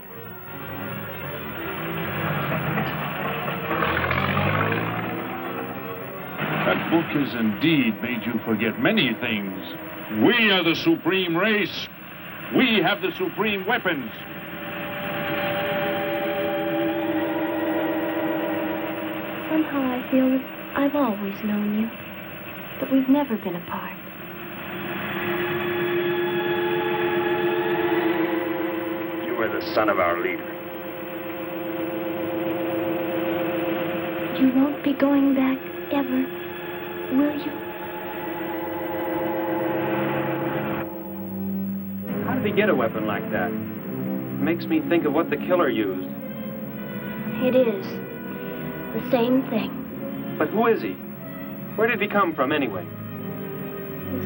That book has indeed made you forget many things. We are the supreme race. We have the supreme weapons.
Somehow I feel that I've always known you, but we've never been apart.
You were the son of our leader.
You won't be going back ever, will you?
How did he get a weapon like that? It makes me think of what the killer used.
It is. The same thing.
But who is he? Where did he come from, anyway?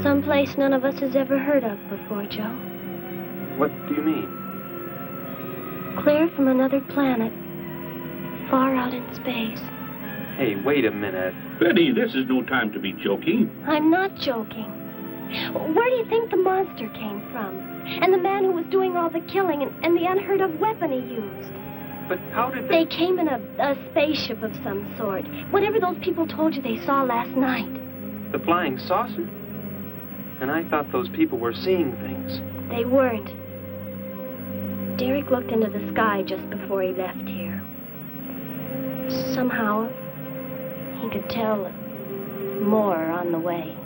Someplace none of us has ever heard of before, Joe.
What do you mean?
Clear from another planet. Far out in space.
Hey, wait a minute.
Betty, this is no time to be joking.
I'm not joking. Where do you think the monster came from? And the man who was doing all the killing and the unheard of weapon he used?
But how did they...
They came in a spaceship of some sort. Whatever those people told you they saw last night.
The flying saucer? And I thought those people were seeing things.
They weren't. Derek looked into the sky just before he left here. Somehow, he could tell more on the way.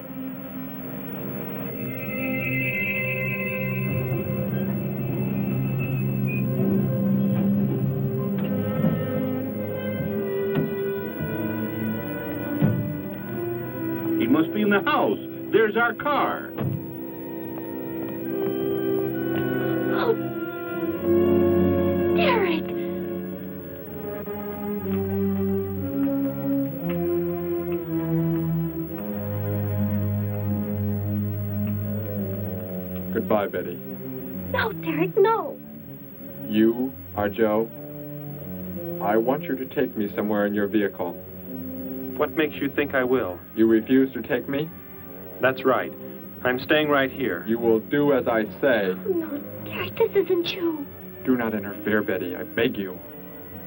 He must be in the house. There's our car.
Oh, Derek!
Goodbye, Betty.
No, Derek, no.
You are Joe. I want you to take me somewhere in your vehicle.
What makes you think I will?
You refuse to take me?
That's right. I'm staying right here.
You will do as I say.
Oh, no, Derek, this isn't you.
Do not interfere, Betty. I beg you.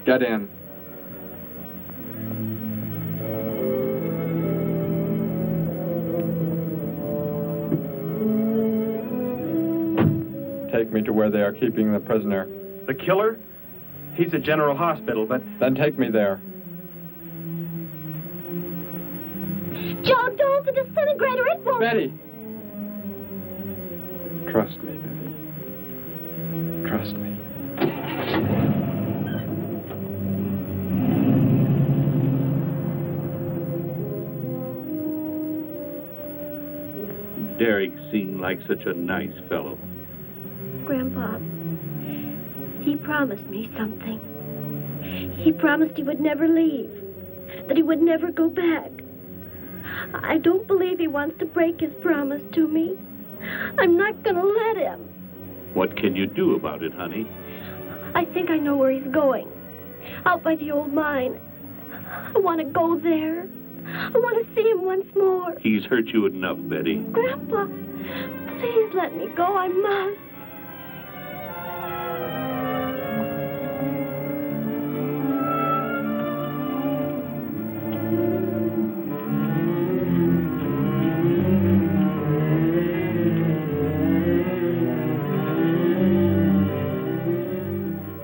Get in. take me to where they are keeping the prisoner.
The killer? He's at General Hospital, but...
Then take me there.
Joe, don't! The disintegrator, it won't...
Betty! Trust me, Betty. Trust me.
Derek seemed like such a nice fellow.
Grandpa, he promised me something. He promised he would never leave, that he would never go back. I don't believe he wants to break his promise to me. I'm not going to let him.
What can you do about it, honey?
I think I know where he's going. Out by the old mine. I want to go there. I want to see him once more.
He's hurt you enough, Betty.
Grandpa, please let me go. I must.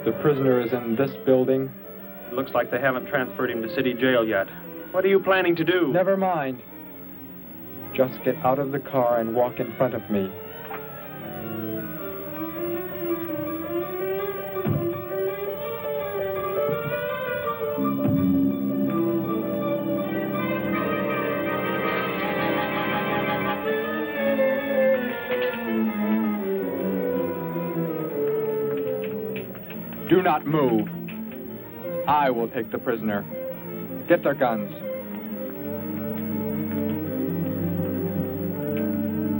The prisoner is in this building.
It looks like they haven't transferred him to city jail yet. What are you planning to do?
Never mind. Just get out of the car and walk in front of me. Do not move. I will take the prisoner. Get their guns.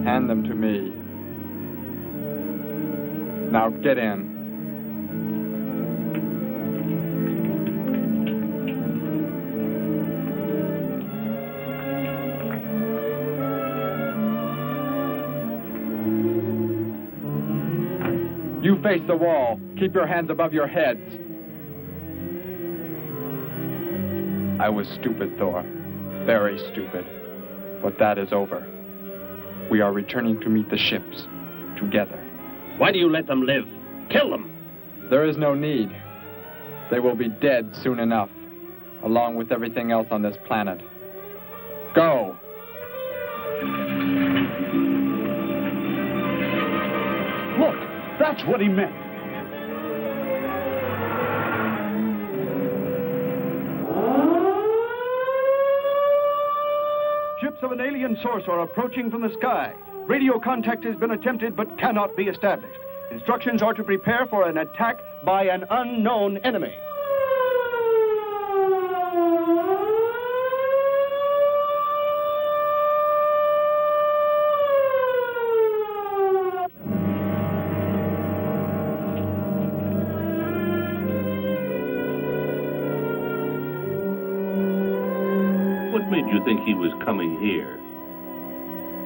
Hand them to me. Now get in. You face the wall. Keep your hands above your heads. I was stupid, Thor. Very stupid. But that is over. We are returning to meet the ships. Together.
Why do you let them live? Kill them!
There is no need. They will be dead soon enough, along with everything else on this planet. Go!
Look, that's what he meant. Ships of an alien source are approaching from the sky. Radio contact has been attempted but cannot be established. Instructions are to prepare for an attack by an unknown enemy.
What made you think he was coming here?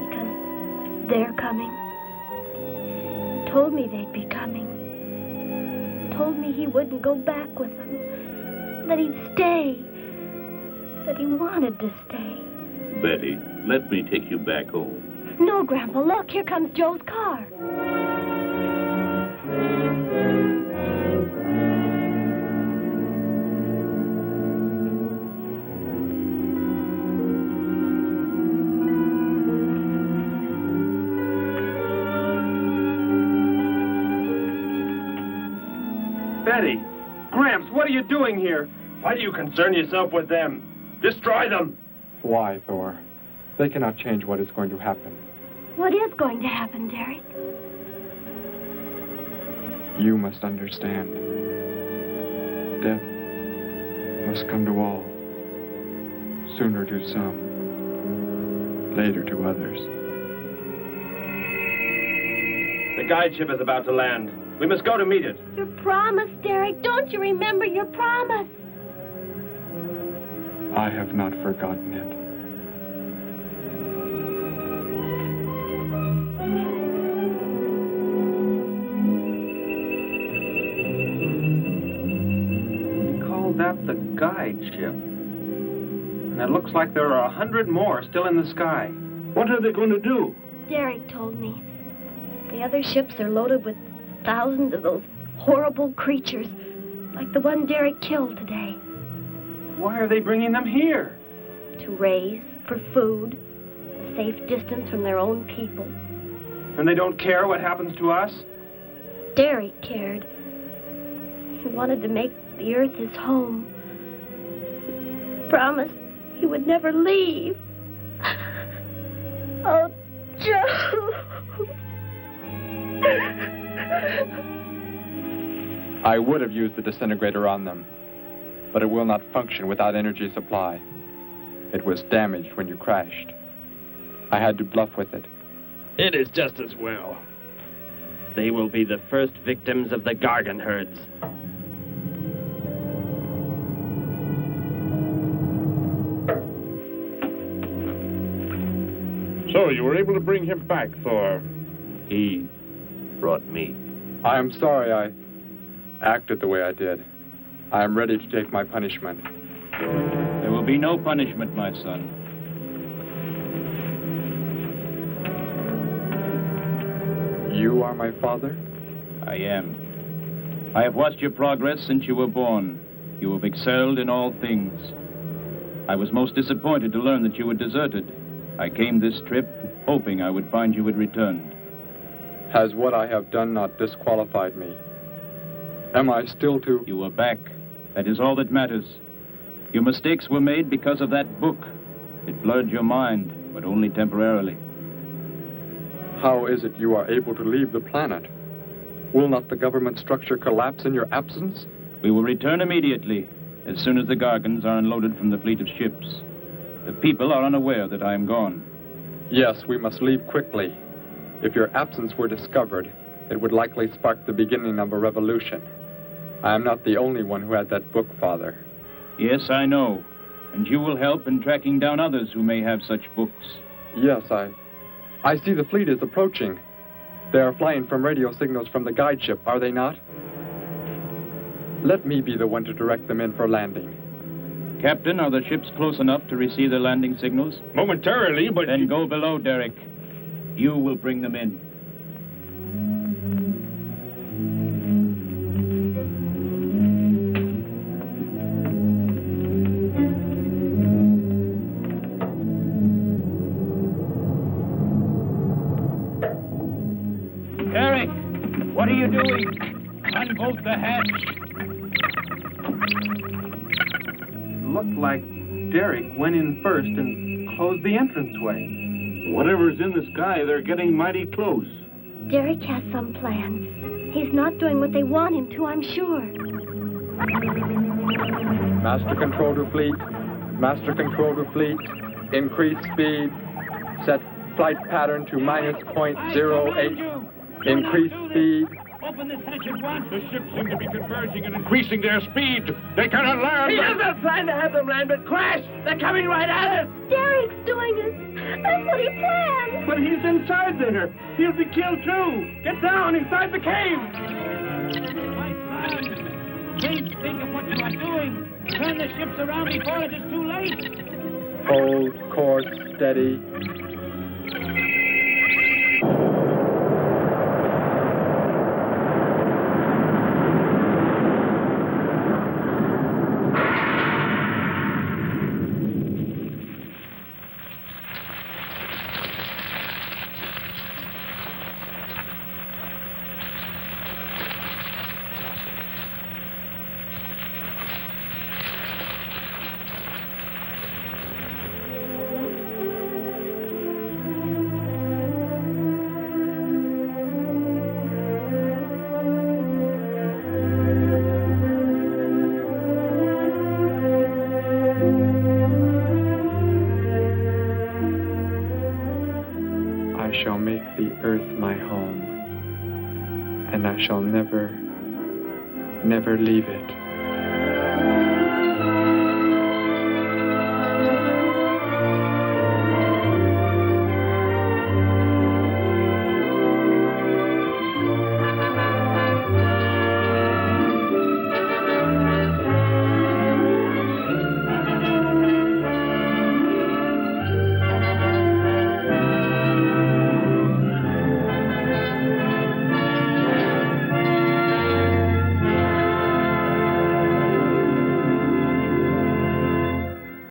Because they're coming. Told me they'd be coming. Told me he wouldn't go back with them. That he'd stay. That he wanted to stay.
Betty, let me take you back home.
No, Grandpa, look, here comes Joe's car.
Betty! Gramps, what are you doing here?
Why do you concern yourself with them? Destroy them!
Why, Thor? They cannot change what is going to happen.
What is going to happen, Derek?
You must understand. Death must come to all. Sooner to some, later to others.
The guide ship is about to land. We must go to meet it.
Your promise, Derek. Don't you remember your promise?
I have not forgotten it.
He called that the guide ship. And it looks like there are 100 more still in the sky.
What are they going to do?
Derek told me. The other ships are loaded with thousands of those horrible creatures, like the one Derek killed today.
Why are they bringing them here?
To raise for food, a safe distance from their own people.
And they don't care what happens to us?
Derek cared. He wanted to make the earth his home. He promised he would never leave. Oh, Joe.
I would have used the disintegrator on them, but it will not function without energy supply. It was damaged when you crashed. I had to bluff with it.
It is just as well. They will be the first victims of the Gargan herds.
So you were able to bring him back, Thor?
He brought me.
I am sorry I acted the way I did. I am ready to take my punishment.
There will be no punishment, my son.
You are my father?
I am. I have watched your progress since you were born. You have excelled in all things. I was most disappointed to learn that you were deserted. I came this trip hoping I would find you had returned.
Has what I have done not disqualified me? Am I still to...
You are back. That is all that matters. Your mistakes were made because of that book. It blurred your mind, but only temporarily.
How is it you are able to leave the planet? Will not the government structure collapse in your absence?
We will return immediately, as soon as the Gargans are unloaded from the fleet of ships. The people are unaware that I am gone.
Yes, we must leave quickly. If your absence were discovered, it would likely spark the beginning of a revolution. I am not the only one who had that book, Father.
Yes, I know. And you will help in tracking down others who may have such books.
Yes, I see the fleet is approaching. They are flying from radio signals from the guide ship, are they not? Let me be the one to direct them in for landing.
Captain, are the ships close enough to receive their landing signals?
Momentarily, but...
Then go below, Derek. You will bring them in. Derek, what are you doing? Unbolt the hatch.
Looked like Derek went in first and closed the entranceway.
Whatever's in the sky, they're getting mighty close.
Derek has some plan. He's not doing what they want him to, I'm sure.
Master control to fleet. Master control to fleet. Increase speed. Set flight pattern to -0.08. Increase speed.
Open this hatch at once.
The ships seem to be converging and increasing their speed. They cannot land.
He doesn't plan to have them land, but crash! They're coming right at us!
Derek's doing it. That's what he planned.
But he's inside there. He'll be killed too. Get down inside the cave.
My son, please think of what you are doing. Turn the ships around before it is too late.
Hold course steady. I shall make the earth my home, and I shall never, never leave it.